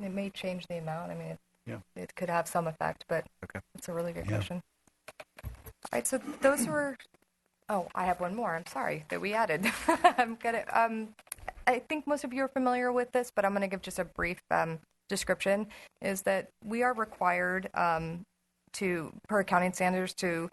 It may change the amount. I mean, Yeah. it could have some effect, but Okay. it's a really good Yeah. question. All right, so those were. Oh, I have one more. I'm sorry that we added. I'm gonna. I think most of you are familiar with this, but I'm going to give just a brief description. Is that we are required per accounting standards, to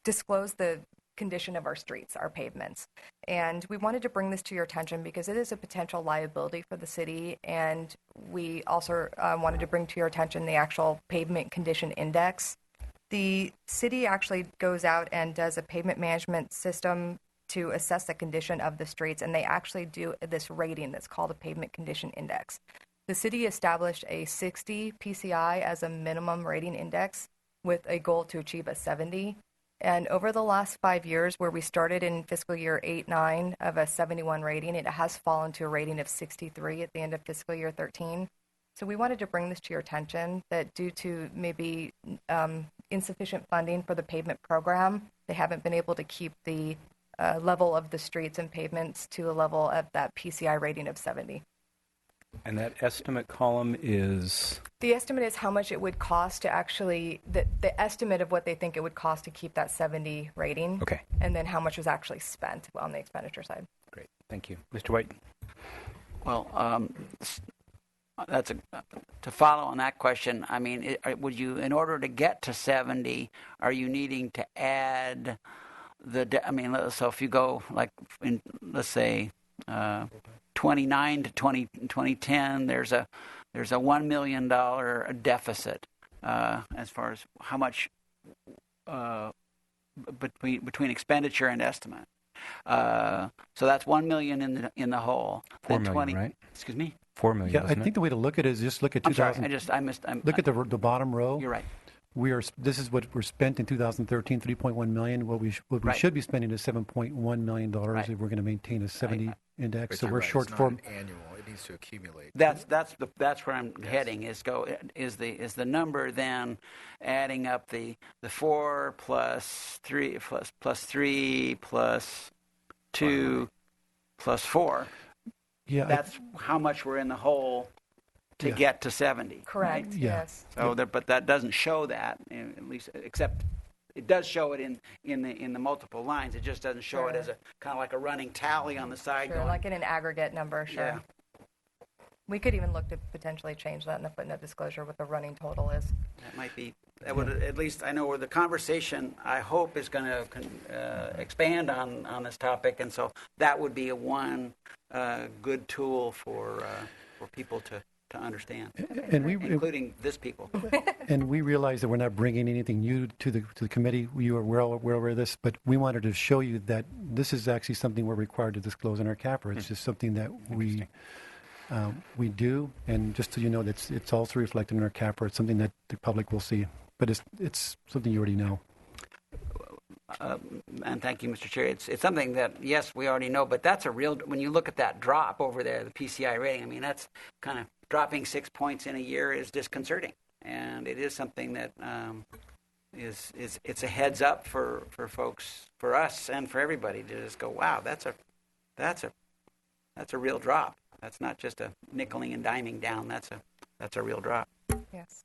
disclose the condition of our streets, our pavements. And we wanted to bring this to your attention because it is a potential liability for the city. And we also wanted to bring to your attention the actual pavement condition index. The city actually goes out and does a pavement management system to assess the condition of the streets, and they actually do this rating that's called a pavement condition index. The city established a 60 PCI as a minimum rating index with a goal to achieve a 70. And over the last 5 years, where we started in fiscal year 8-9 of a 71 rating, it has fallen to a rating of 63 at the end of fiscal year 13. So we wanted to bring this to your attention that due to maybe insufficient funding for the pavement program, they haven't been able to keep the level of the streets and pavements to a level of that PCI rating of 70. And that estimate column is The estimate is how much it would cost to actually, the estimate of what they think it would cost to keep that 70 rating. okay. And then how much was actually spent on the expenditure side. Great, thank you, Mr. White. Well, to follow on that question. I mean, would you, in order to get to 70, are you needing to add so if you go like in, let's say, 29 to 2010, there's a $1 million deficit as far as how much between expenditure and estimate. So that's 1 million in the hole. 4 million, right? Excuse me. 4 million. Yeah, I wasn't think the way to look at it is just look at I'm sorry. 2000. I missed. Look at the bottom row. You're right. This is what we're spent in 2013, 3.1 million. What we Right. should be spending is $7.1 million Right. if we're going to maintain a 70 index. But So you're we're right, short it's not for. an annual. It needs to accumulate. That's where I'm heading. Is the number then adding up the 4 plus 3 plus 3 plus 2 plus 4. Yeah, That's how much we're in the hole to Yeah. get to 70. Correct, right? Yeah. yes. So but that doesn't show that, at least, except it does show it in the multiple lines. It just doesn't show it Sure. as a kind of like a running tally on the side. Sure, going, like in an aggregate number, sure. Yeah. We could even look to potentially change that in the footnote disclosure what the running total is. That might be. That would at least I know where the conversation I hope is going to expand on this topic, and so that would be a good tool for people to understand, and we including this people. and we realize that we're not bringing anything new to the committee. You are well aware of this, but we wanted to show you that this is actually something we're required to disclose in our CAPRA. It's just something that we do, and just so you know, it's also reflected in our CAPRA. It's something that the public will see, but it's something you already know. And thank you, Mr. Chair. It's something that, yes, we already know, but that's a real, when you look at that drop over there, the PCI rating, I mean, that's kind of dropping 6 points in a year is disconcerting. And it is something that it's a heads up for folks, for us and for everybody to just go, wow, that's a real drop. That's not just a nickeling and diming down. That's a real drop. Yes.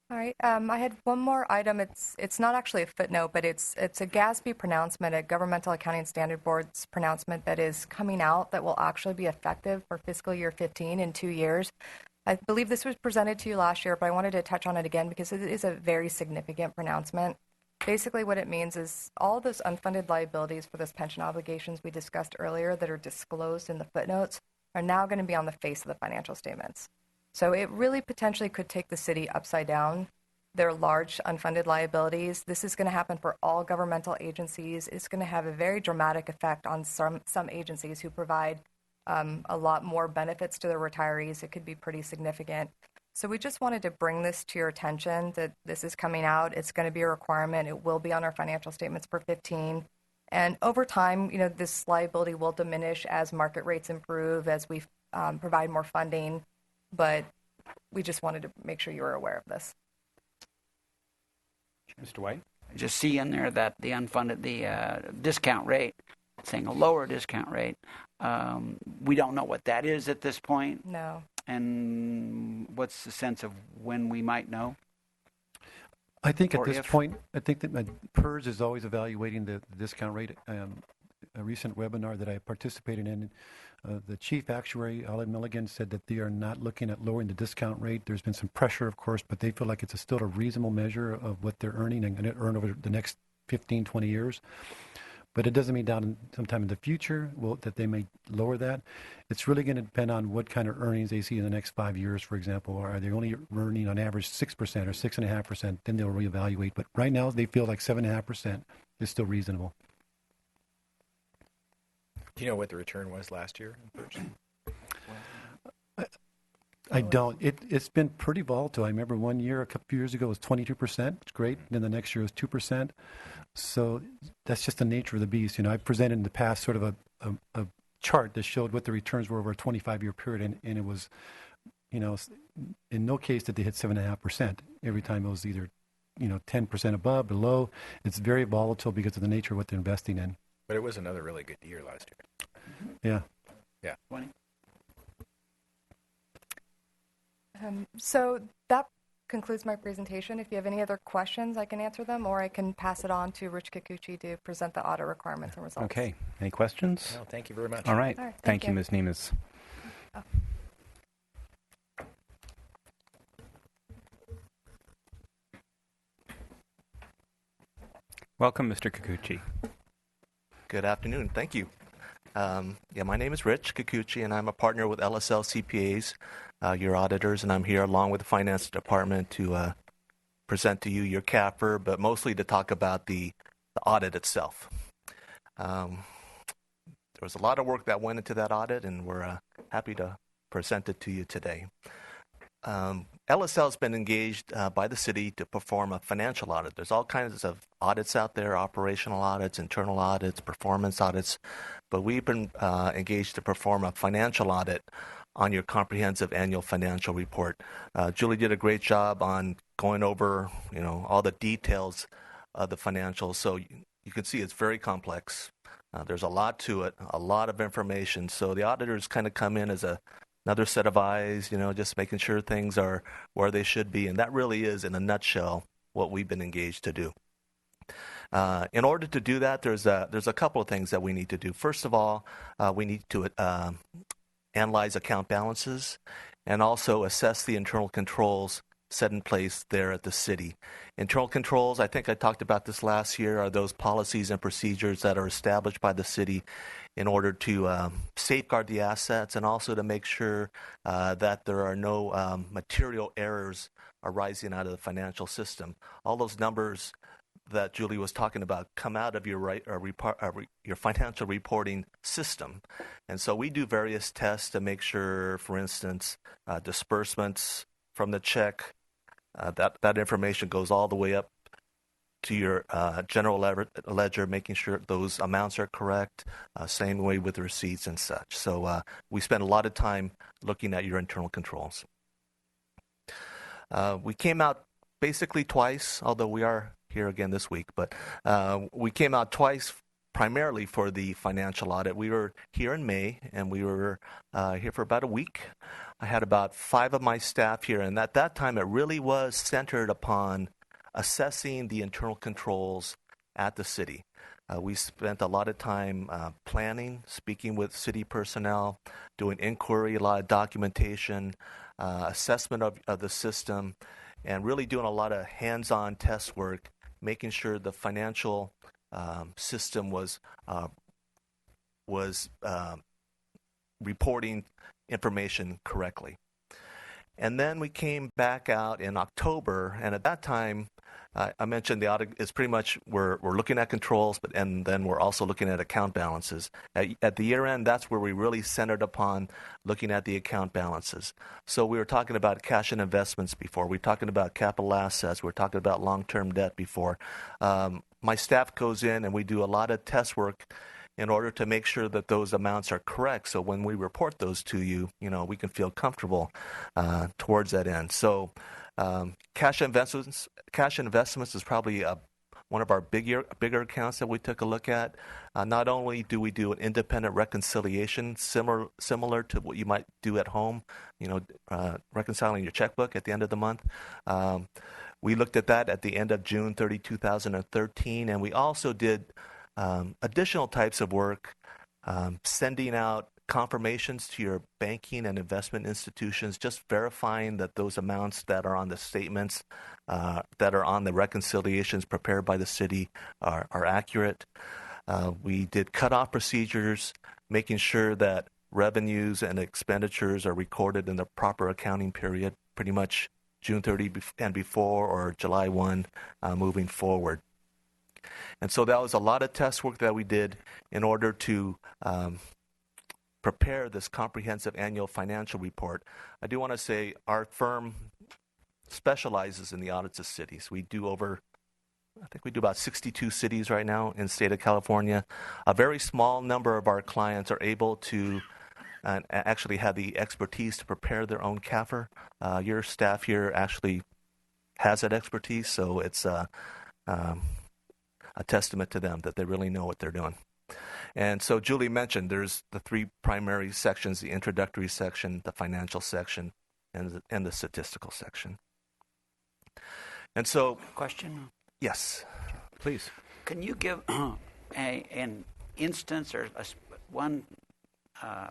All right. I had one more item. It's not actually a footnote, but it's a GASB pronouncement, a Governmental Accounting Standard Board's pronouncement that is coming out that will actually be effective for fiscal year 15 in 2 years. I believe this was presented to you last year, but I wanted to touch on it again because it is a very significant pronouncement. Basically, what it means is all those unfunded liabilities for those pension obligations we discussed earlier that are disclosed in the footnotes are now going to be on the face of the financial statements. So it really potentially could take the city upside down. Their large unfunded liabilities. This is going to happen for all governmental agencies. It's going to have a very dramatic effect on some agencies who provide a lot more benefits to the retirees. It could be pretty significant. So we just wanted to bring this to your attention that this is coming out. It's going to be a requirement. It will be on our financial statements for 15. And over time, this liability will diminish as market rates improve, as we provide more funding. But we just wanted to make sure you were aware of this. Mr. White? I just see in there that the unfunded, the discount rate, saying a lower discount rate. We don't know what that is at this point. No. And what's the sense of when we might know? I think at Or this if- point, I think that PERS is always evaluating the discount rate. A recent webinar that I participated in, the chief actuary, Alan Milligan, said that they are not looking at lowering the discount rate. There's been some pressure, of course, but they feel like it's still a reasonable measure of what they're earning and going to earn over the next 15, 20 years. But it doesn't mean sometime in the future that they may lower that. It's really going to depend on what kind of earnings they see in the next 5 years, for example. Or are they only earning on average 6% or 6.5%? Then they'll reevaluate. But right now, they feel like 7.5% is still reasonable. Do you know what the return was last year? I don't. It's been pretty volatile. I remember one year, a couple years ago, it was 22%. It's great. Then the next year was 2%. So that's just the nature of the beast. I presented in the past sort of a chart that showed what the returns were over a 25-year period, and it was, in no case did they hit 7.5%. Every time it was either, 10% above, below. It's very volatile because of the nature of what they're investing in. But it was another really good year last year. Yeah. Yeah. 20? So that concludes my presentation. If you have any other questions, I can answer them, or I can pass it on to Rich Kikuchi to present the audit requirements and results. Okay. Any questions? No, thank you very much. All right. All right, Thank thank you, you. Ms. Nemes. Oh. Welcome, Mr. Kikuchi. Good afternoon. Thank you. My name is Rich Kikuchi, and I'm a partner with LSL CPAs, your auditors, and I'm here along with the finance department to present to you your CAFR, but mostly to talk about the audit itself. There was a lot of work that went into that audit, and we're happy to present it to you today. LSL has been engaged by the city to perform a financial audit. There's all kinds of audits out there, operational audits, internal audits, performance audits, but we've been engaged to perform a financial audit on your comprehensive annual financial report. Julie did a great job on going over, all the details of the financials. So you can see it's very complex. There's a lot to it, a lot of information. So the auditors kind of come in as another set of eyes, just making sure things are where they should be. And that really is, in a nutshell, what we've been engaged to do. In order to do that, there's a couple of things that we need to do. First of all, we need to analyze account balances and also assess the internal controls set in place there at the city. Internal controls, I think I talked about this last year, are those policies and procedures that are established by the city in order to safeguard the assets and also to make sure that there are no material errors arising out of the financial system. All those numbers that Julie was talking about come out of your your financial reporting system. And so we do various tests to make sure, for instance, disbursements from the check, that information goes all the way up to your general ledger, making sure those amounts are correct. Same way with receipts and such. So we spend a lot of time looking at your internal controls. We came out basically twice, although we are here again this week, but we came out twice primarily for the financial audit. We were here in May, and we were here for about a week. I had about 5 of my staff here, and at that time it really was centered upon assessing the internal controls at the city. We spent a lot of time planning, speaking with city personnel, doing inquiry, a lot of documentation, assessment of the system, and really doing a lot of hands-on test work, making sure the financial system was reporting information correctly. And then we came back out in October, and at that time I mentioned the audit is pretty much we're looking at controls, and then we're also looking at account balances. At the year end, that's where we really centered upon looking at the account balances. So we were talking about cash and investments before. We were talking about capital assets. We were talking about long-term debt before. My staff goes in and we do a lot of test work in order to make sure that those amounts are correct. So when we report those to you, we can feel comfortable towards that end. So cash investments is probably one of our bigger accounts that we took a look at. Not only do we do an independent reconciliation similar to what you might do at home, reconciling your checkbook at the end of the month. We looked at that at the end of June 30, 2013, and we also did additional types of work, sending out confirmations to your banking and investment institutions, just verifying that those amounts that are on the statements, that are on the reconciliations prepared by the city are accurate. We did cutoff procedures, making sure that revenues and expenditures are recorded in the proper accounting period, pretty much June 30 and before, or July 1 moving forward. And so that was a lot of test work that we did in order to prepare this comprehensive annual financial report. I do want to say our firm specializes in the audits of cities. I think we do about 62 cities right now in the state of California. A very small number of our clients are able to actually have the expertise to prepare their own CAFR. Your staff here actually has that expertise, so it's a testament to them that they really know what they're doing. And so Julie mentioned there's the three primary sections: the introductory section, the financial section, and the statistical section. And so, Question? yes, please. Can you give an instance or one,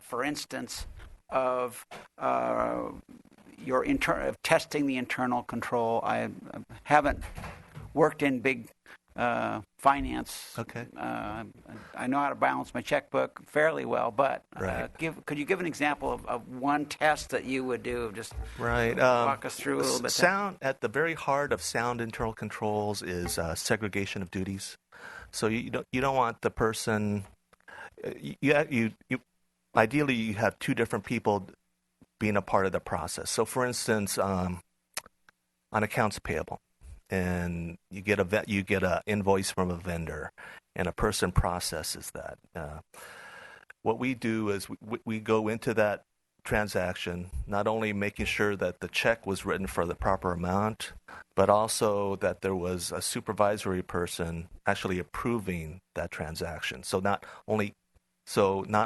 for instance, of your of testing the internal control? I haven't worked in big finance. Okay. I know how to balance my checkbook fairly well, but Right. Could you give an example of one test that you would do? Just Right. walk us through a little bit. Sound at the very heart of sound internal controls is segregation of duties. So you don't want the person. You ideally you have two different people being a part of the process. So for instance, on accounts payable, and you get a invoice from a vendor, and a person processes that. What we do is we go into that transaction, not only making sure that the check was written for the proper amount, but also that there was a supervisory person actually approving that transaction. So not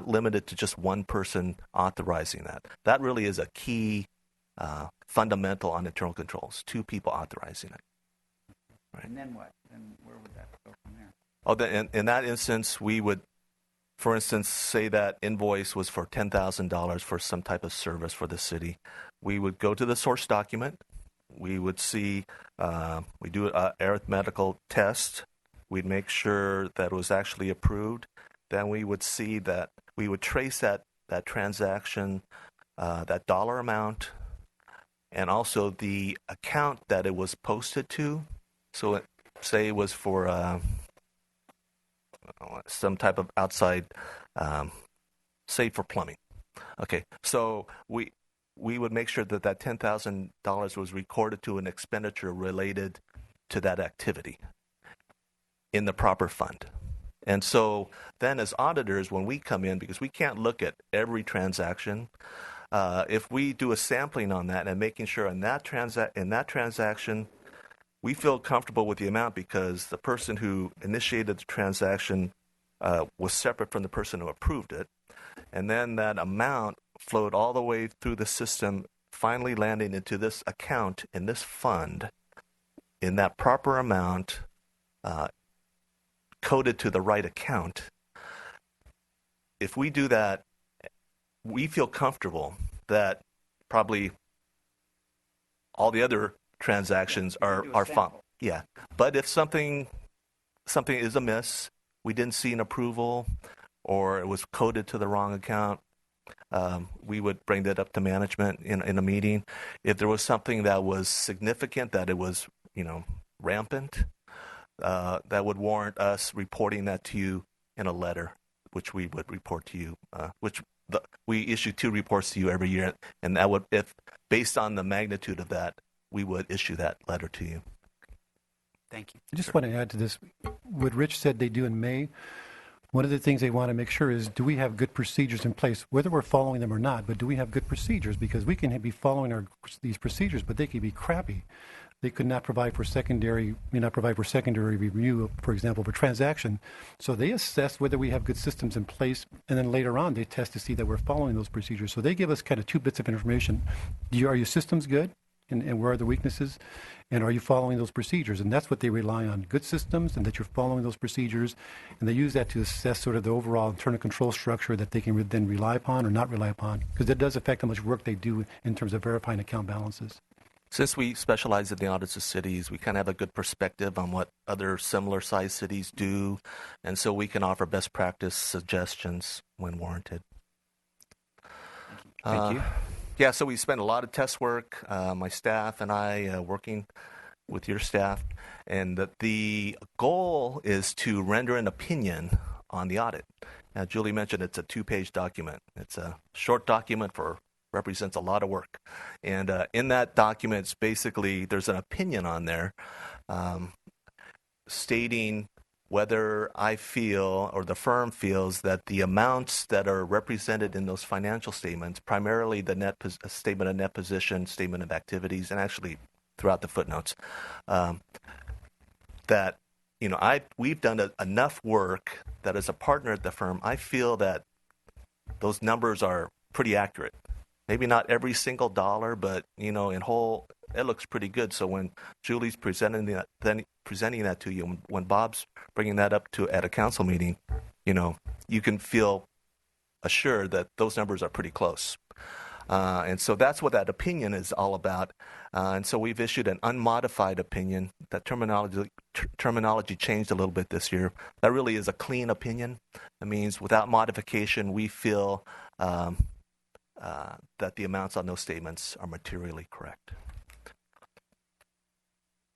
limited to just one person authorizing that. That really is a key fundamental on internal controls, two people authorizing it. Right. And then what? And where would that go from there? Oh, in that instance, we would, for instance, say that invoice was for $10,000 for some type of service for the city. We would go to the source document. We would see, we do an arithmetical test. We'd make sure that it was actually approved. Then we would see that we would trace that transaction, that dollar amount, and also the account that it was posted to. So say it was for some type of outside, say for plumbing. Okay, so we would make sure that $10,000 was recorded to an expenditure related to that activity in the proper fund. And so then as auditors, when we come in, because we can't look at every transaction, if we do a sampling on that and making sure in that transaction, we feel comfortable with the amount because the person who initiated the transaction was separate from the person who approved it. And then that amount flowed all the way through the system, finally landing into this account in this fund in that proper amount, coded to the right account. If we do that, we feel comfortable that probably all the other transactions are fine. Yeah, but if something is amiss, we didn't see an approval, or it was coded to the wrong account, we would bring that up to management in a meeting. If there was something that was significant, that it was rampant, that would warrant us reporting that to you in a letter, which we would report to you, we issue 2 reports to you every year, and that would, if based on the magnitude of that, we would issue that letter to you. Thank you. I just want to add to this, what Rich said they do in May. One of the things they want to make sure is, do we have good procedures in place, whether we're following them or not, but do we have good procedures? Because we can be following these procedures, but they could be crappy. They could not provide for secondary review, for example, for transaction. So they assess whether we have good systems in place, and then later on they test to see that we're following those procedures. So they give us kind of 2 bits of information. Are your systems good? And where are the weaknesses? And are you following those procedures? And that's what they rely on, good systems and that you're following those procedures. And they use that to assess sort of the overall internal control structure that they can then rely upon or not rely upon, because that does affect how much work they do in terms of verifying account balances. Since we specialize in the audits of cities, we kind of have a good perspective on what other similar sized cities do, and so we can offer best practice suggestions when warranted. Thank you. Yeah, so we spend a lot of test work, my staff and I working with your staff, and the goal is to render an opinion on the audit. Now, Julie mentioned it's a 2-page document. It's a short document represents a lot of work. And in that document, it's basically, there's an opinion on there stating whether I feel or the firm feels that the amounts that are represented in those financial statements, primarily the statement of net position, statement of activities, and actually throughout the footnotes, that we've done enough work that as a partner at the firm, I feel that those numbers are pretty accurate. Maybe not every single dollar, but in whole, it looks pretty good. So when Julie's presenting that to you, when Bob's bringing that up at a council meeting, you can feel assured that those numbers are pretty close. And so that's what that opinion is all about. And so we've issued an unmodified opinion. That terminology changed a little bit this year. That really is a clean opinion. That means without modification, we feel that the amounts on those statements are materially correct.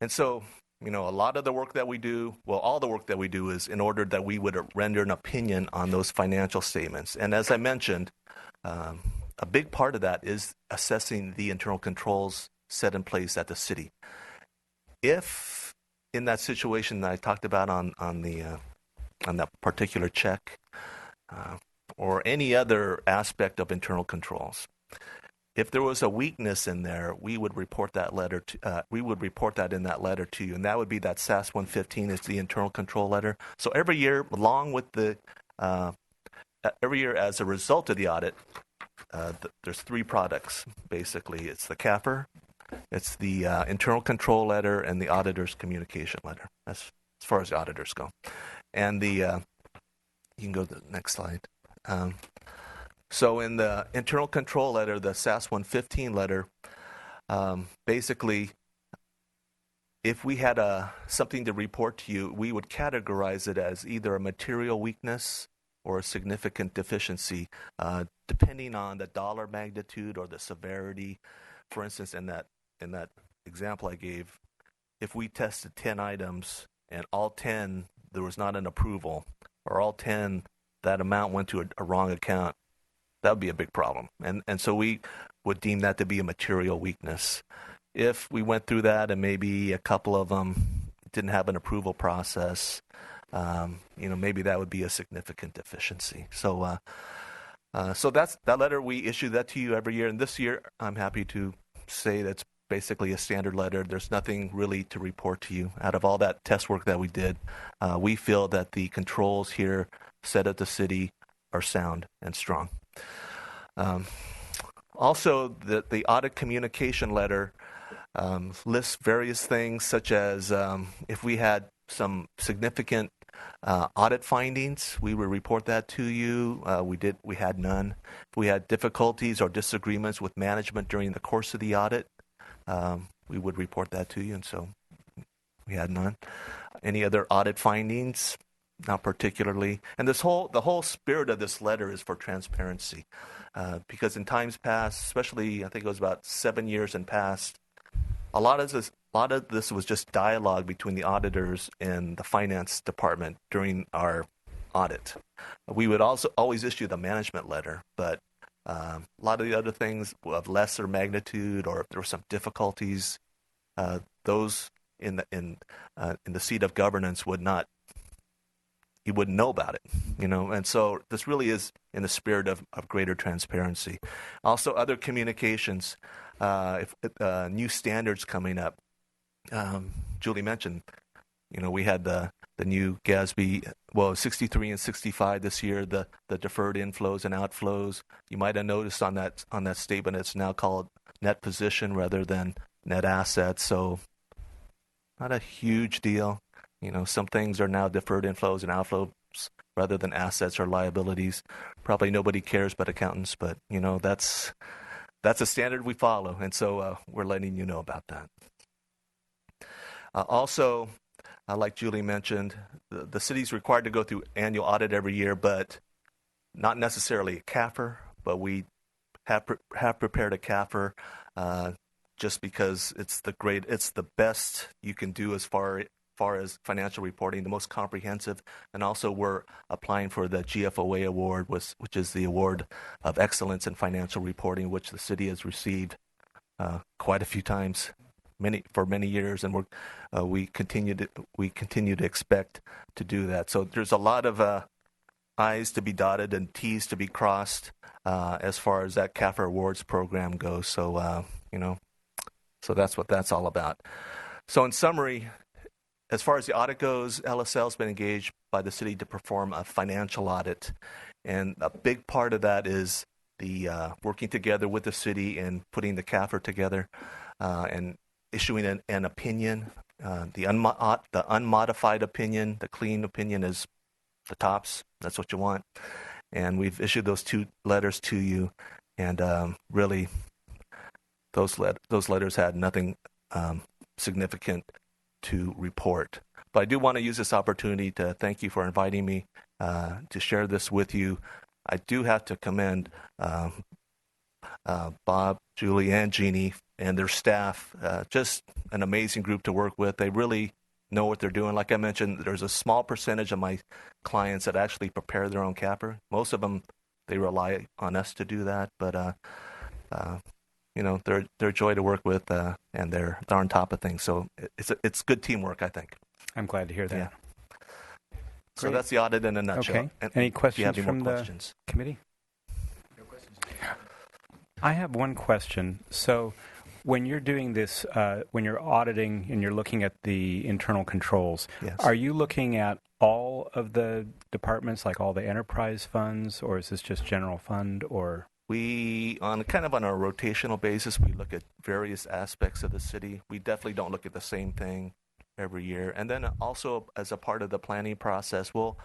And so, a lot of the work that we do, all the work that we do is in order that we would render an opinion on those financial statements. And as I mentioned, a big part of that is assessing the internal controls set in place at the city. If in that situation that I talked about on that particular check, or any other aspect of internal controls, if there was a weakness in there, we would report that in that letter to you, and that would be that SAS 115 is the internal control letter. So every year, along with every year as a result of the audit, there's 3 products basically. It's the CAFR, it's the internal control letter, and the auditor's communication letter. As far as the auditors go, and you can go to the next slide. So in the internal control letter, the SAS 115 letter, basically, if we had something to report to you, we would categorize it as either a material weakness or a significant deficiency, depending on the dollar magnitude or the severity. For instance, in that example I gave, if we tested 10 items and all 10 there was not an approval, or all 10 that amount went to a wrong account, that would be a big problem. And so we would deem that to be a material weakness. If we went through that and maybe a couple of them didn't have an approval process, maybe that would be a significant deficiency. So that's that letter. We issue that to you every year. And this year, I'm happy to say that's basically a standard letter. There's nothing really to report to you. Out of all that test work that we did, we feel that the controls here set at the city are sound and strong. Also, the audit communication letter lists various things, such as if we had some significant audit findings, we would report that to you. We had none. If we had difficulties or disagreements with management during the course of the audit, we would report that to you, and so we had none. Any other audit findings? Not particularly. And the whole spirit of this letter is for transparency, because in times past, especially I think it was about 7 years in past, a lot of a lot of this was just dialogue between the auditors and the finance department during our audit. We would also always issue the management letter, but a lot of the other things of lesser magnitude, or if there were some difficulties, those in the seat of governance you wouldn't know about it, and so this really is in the spirit of greater transparency. Also, other communications, if new standards coming up. Julie mentioned, we had the new GASB, 63 and 65 this year, the deferred inflows and outflows. You might have noticed on that statement, it's now called net position rather than net assets. So not a huge deal. Some things are now deferred inflows and outflows rather than assets or liabilities. Probably nobody cares but accountants, but that's a standard we follow, and so we're letting you know about that. Also, like Julie mentioned, the city's required to go through annual audit every year, but not necessarily a CAFR, but we have prepared a CAFR just because it's the best you can do as far as financial reporting, the most comprehensive, and also we're applying for the GFOA award, which is the award of excellence in financial reporting, which the city has received quite a few times, for many years, and we continue to expect to do that. So there's a lot of I's to be dotted and T's to be crossed as far as that CAFR awards program goes. So so that's what that's all about. So in summary, as far as the audit goes, LSL has been engaged by the city to perform a financial audit, and a big part of that is the working together with the city and putting the CAFR together and issuing an opinion. The unmodified opinion, the clean opinion, is the tops. That's what you want. And we've issued those 2 letters to you, and really, those letters had nothing significant to report. But I do want to use this opportunity to thank you for inviting me to share this with you. I do have to commend Bob, Julie, and Jeannie and their staff. Just an amazing group to work with. They really know what they're doing. Like I mentioned, there's a small percentage of my clients that actually prepare their own CAFR. Most of them, they rely on us to do that. But they're a joy to work with, and they're on top of things. So it's good teamwork, I think. I'm glad to hear that. Yeah. So that's the audit in a nutshell. Okay. Any questions from the committee? No questions. I have one question. So when you're doing this, when you're auditing and you're looking at the internal controls, Yes. Are you looking at all of the departments, like all the enterprise funds, or is this just general fund, or? We, on a rotational basis, we look at various aspects of the city. We definitely don't look at the same thing every year. And then also, as a part of the planning process, we'll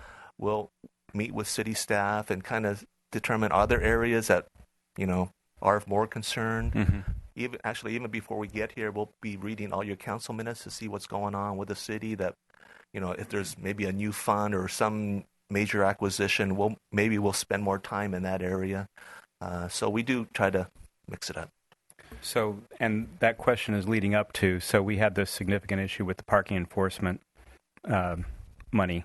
meet with city staff and kind of determine other areas that, are of more concern. Mm-hmm. Even before we get here, we'll be reading all your council minutes to see what's going on with the city. That, if there's maybe a new fund or some major acquisition, we'll spend more time in that area. So we do try to mix it up. So, and that question is leading up to, so we had this significant issue with the parking enforcement money.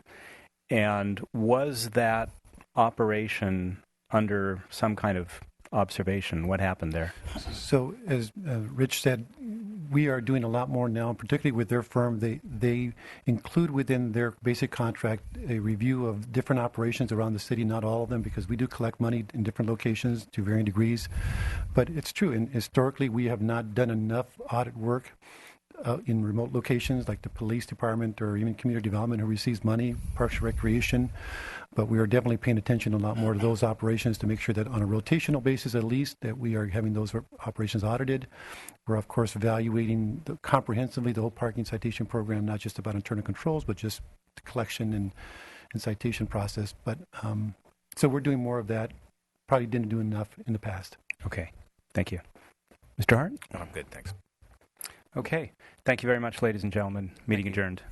And was that operation under some kind of observation? What happened there? So, as Rich said, we are doing a lot more now, particularly with their firm. They include within their basic contract a review of different operations around the city, not all of them, because we do collect money in different locations to varying degrees. But it's true, and historically we have not done enough audit work in remote locations like the police department or even community development who receives money, Parks and Recreation. But we are definitely paying attention a lot more to those operations to make sure that on a rotational basis, at least, that we are having those operations audited. We're, of course, evaluating comprehensively the whole parking citation program, not just about internal controls, but just the collection and citation process. But so we're doing more of that. Probably didn't do enough in the past. Okay. Thank you. Mr. Hart? No, I'm good, thanks. Okay. Thank you very much, ladies and gentlemen. Meeting adjourned.